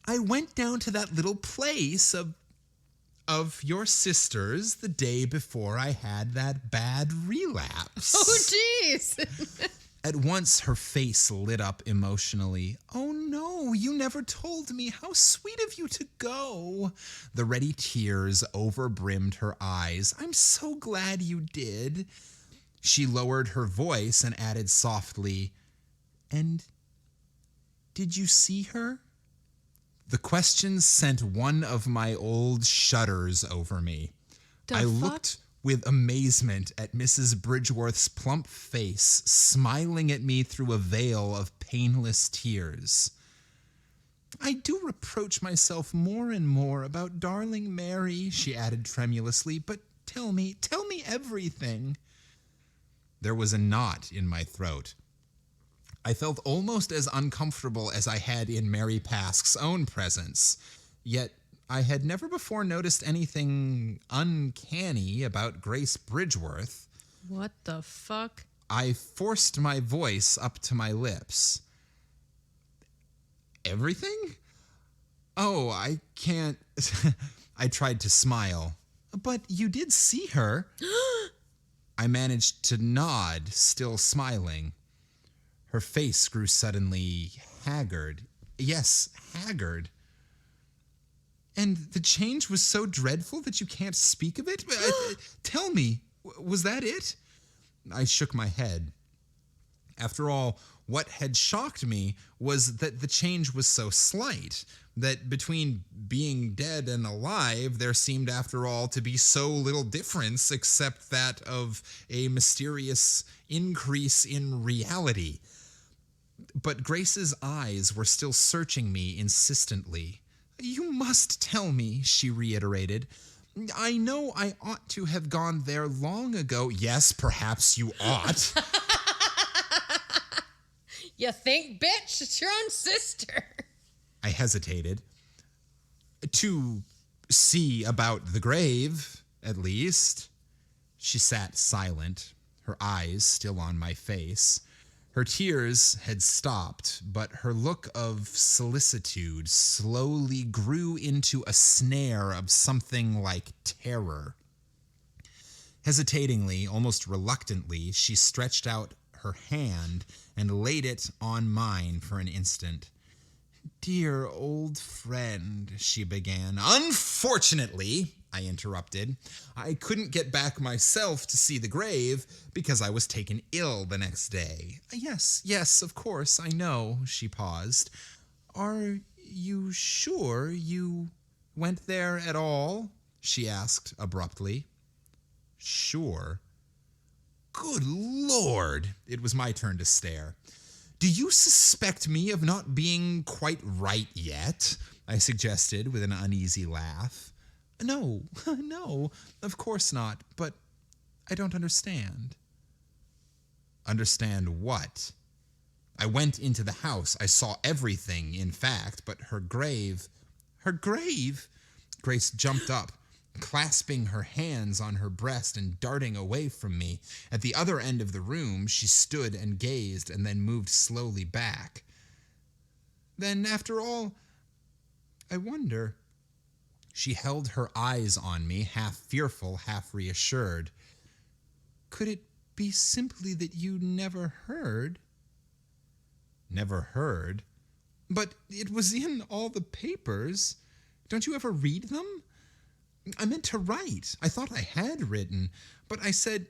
I went down to that little place of your sister's the day before I had that bad relapse.
Oh, jeez.
At once, her face lit up emotionally. "Oh, no, you never told me. How sweet of you to go." The ready tears overbrimmed her eyes. "I'm so glad you did." She lowered her voice and added softly, "And did you see her?" The question sent one of my old shudders over me. I looked with amazement at Mrs. Bridgeworth's plump face, smiling at me through a veil of painless tears. "I do reproach myself more and more about darling Mary," she added tremulously, "but tell me everything." There was a knot in my throat. I felt almost as uncomfortable as I had in Mary Pask's own presence, yet I had never before noticed anything uncanny about Grace Bridgeworth.
What the fuck?
I forced my voice up to my lips. "Everything? Oh, I can't..." I tried to smile. "But you did see her." I managed to nod, still smiling. Her face grew suddenly haggard. Yes, haggard. "And the change was so dreadful that you can't speak of it? Tell me, was that it?" I shook my head. After all, what had shocked me was that the change was so slight, that between being dead and alive, there seemed after all to be so little difference except that of a mysterious increase in reality. But Grace's eyes were still searching me insistently. "You must tell me," she reiterated. "I know I ought to have gone there long ago." "Yes, perhaps you ought."
You think, bitch? It's your own sister.
I hesitated. To see about the grave, at least. She sat silent, her eyes still on my face. Her tears had stopped, but her look of solicitude slowly grew into a snare of something like terror. Hesitatingly, almost reluctantly, she stretched out her hand and laid it on mine for an instant. "Dear old friend," she began. "Unfortunately," I interrupted, "I couldn't get back myself to see the grave because I was taken ill the next day." Yes, of course, I know," she paused. "Are you sure you went there at all?" she asked abruptly. "Sure? Good Lord!" It was my turn to stare. "Do you suspect me of not being quite right yet?" I suggested with an uneasy laugh. No, of course not, but I don't understand." "Understand what?" "I went into the house. I saw everything, in fact, but her grave..." "Her grave?" Grace jumped up, clasping her hands on her breast and darting away from me. At the other end of the room, she stood and gazed and then moved slowly back. "Then, after all, I wonder..." She held her eyes on me, half fearful, half reassured. "Could it be simply that you never heard?" "Never heard? But it was in all the papers. Don't you ever read them? I meant to write. I thought I had written, but I said,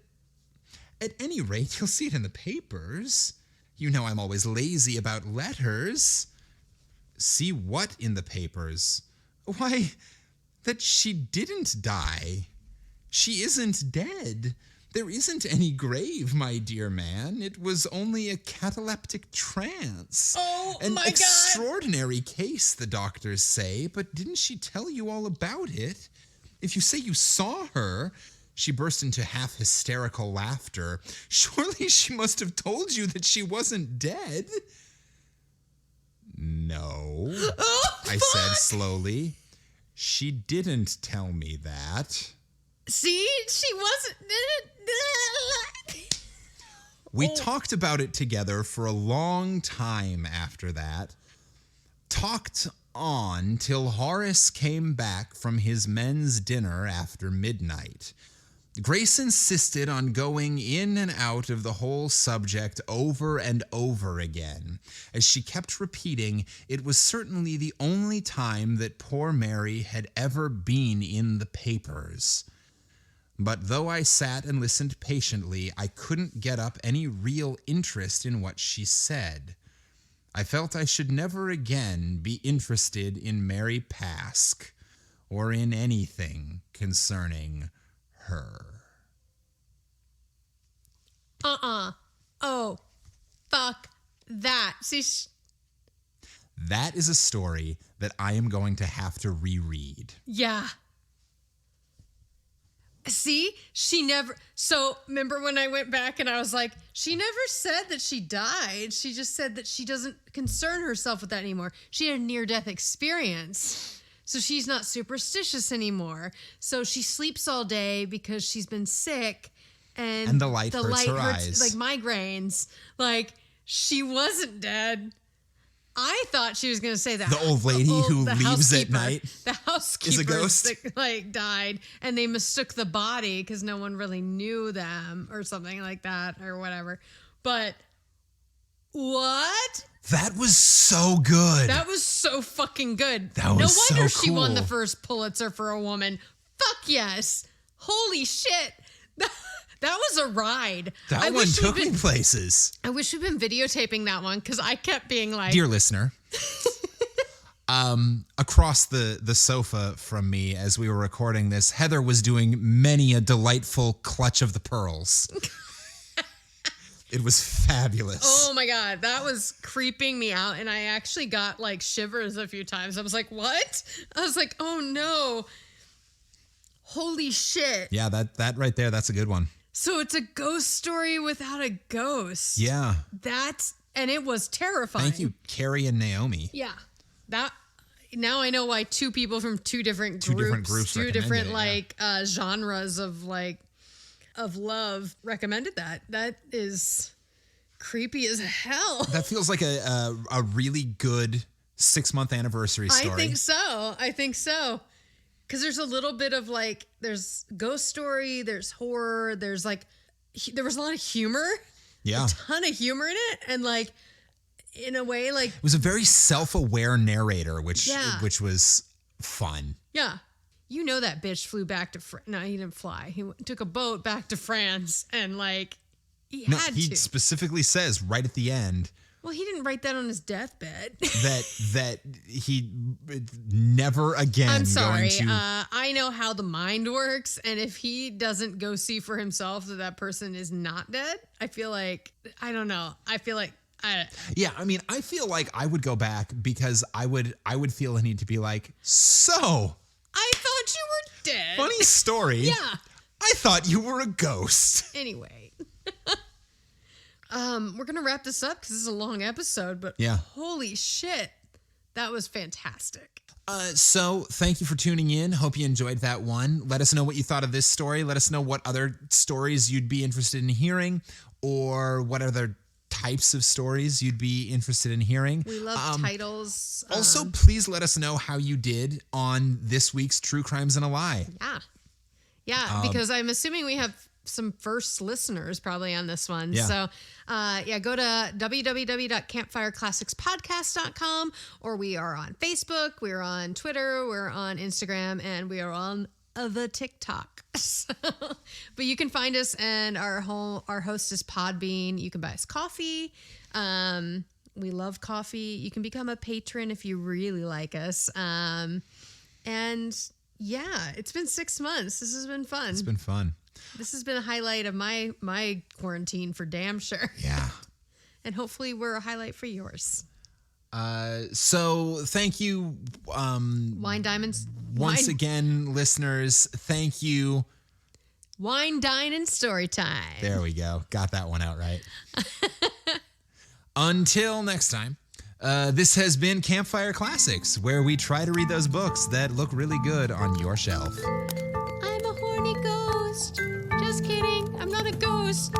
at any rate, you'll see it in the papers. You know I'm always lazy about letters." "See what in the papers?" "Why, that she didn't die. She isn't dead. There isn't any grave, my dear man. It was only a cataleptic trance.
Oh,
An
my God.
extraordinary case, the doctors say, but didn't she tell you all about it? If you say you saw her..." She burst into half hysterical laughter. "Surely she must have told you that she wasn't dead." "No," I said slowly. "She didn't tell me that."
See, she wasn't.
We talked about it together for a long time after that. Talked on till Horace came back from his men's dinner after midnight. Grace insisted on going in and out of the whole subject over and over again, as she kept repeating it was certainly the only time that poor Mary had ever been in the papers. But though I sat and listened patiently, I couldn't get up any real interest in what she said. I felt I should never again be interested in Mary Pask or in anything concerning her.
Oh, fuck that. See,
That is a story that I am going to have to reread.
yeah. See, she never. So remember when I went back and I was like, she never said that she died. She just said that she doesn't concern herself with that anymore. She had a near-death experience. So she's not superstitious anymore. So she sleeps all day because she's been sick. And
the light hurts her eyes.
Like migraines. Like, she wasn't dead. I thought she was going to say that.
The old lady who leaves at night
The housekeeper
is a ghost?
that, died, and they mistook the body because no one really knew them or something like that or whatever. But what?
That was so good.
That was so fucking good.
That was
no wonder
so
she won the
cool.
first Pulitzer for a woman. Fuck yes. Holy shit. That was a ride.
That one took me places.
I wish we'd been videotaping that one because I kept being like,
Dear listener, across the sofa from me as we were recording this, Heather was doing many a delightful clutch of the pearls. It was fabulous.
oh my God, that was creeping me out. And I actually got like shivers a few times. I was like, what? I was like, oh no. Holy shit.
Yeah, that right there, that's a good one.
So it's a ghost story without a ghost.
Yeah.
And it was terrifying.
Thank you, Carrie and Naomi.
Yeah. Now I know why two people from two different groups two different
recommended it,
genres of love recommended that. That is creepy as hell.
That feels like a really good 6-month anniversary story.
I think so. Because there's a little bit of there's ghost story, there's horror, there was a lot of humor.
Yeah.
A ton of humor in it. And in a way,
it was a very self-aware narrator, which was fun.
Yeah. You know that bitch flew back to no, he didn't fly. He took a boat back to France and he had to.
He specifically says right at the end.
Well, he didn't write that on his deathbed.
that he never again.
I'm sorry.
Going to,
I know how the mind works, and if he doesn't go see for himself that person is not dead, I feel like I don't know. I feel like
yeah. I mean, I feel like I would go back because I would feel a need to be like, so
I thought you were dead.
Funny story.
Yeah.
I thought you were a ghost.
Anyway. We're going to wrap this up because this is a long episode, but
yeah.
Holy shit. That was fantastic.
So thank you for tuning in. Hope you enjoyed that one. Let us know what you thought of this story. Let us know what other stories you'd be interested in hearing or what other types of stories you'd be interested in hearing.
We love titles.
Also, please let us know how you did on this week's True Crimes and a Lie.
Yeah. Yeah, because I'm assuming we have some first listeners probably on this one.
Yeah.
So, go to www.campfireclassicspodcast.com, or we are on Facebook, we're on Twitter, we're on Instagram, and we are on the TikTok. But you can find us, and our host is Podbean. You can buy us coffee. We love coffee. You can become a patron if you really like us. And yeah, it's been 6 months. This has been fun.
It's been fun.
This has been a highlight of my quarantine for damn sure.
Yeah.
And hopefully we're a highlight for yours.
So thank you.
Wine Diamonds.
Once again, listeners, thank you.
Wine, Dine, and Storytime.
There we go. Got that one out right. Until next time, this has been Campfire Classics, where we try to read those books that look really good on your shelf.
I'm a horny ghost. Just kidding. I'm not a ghost.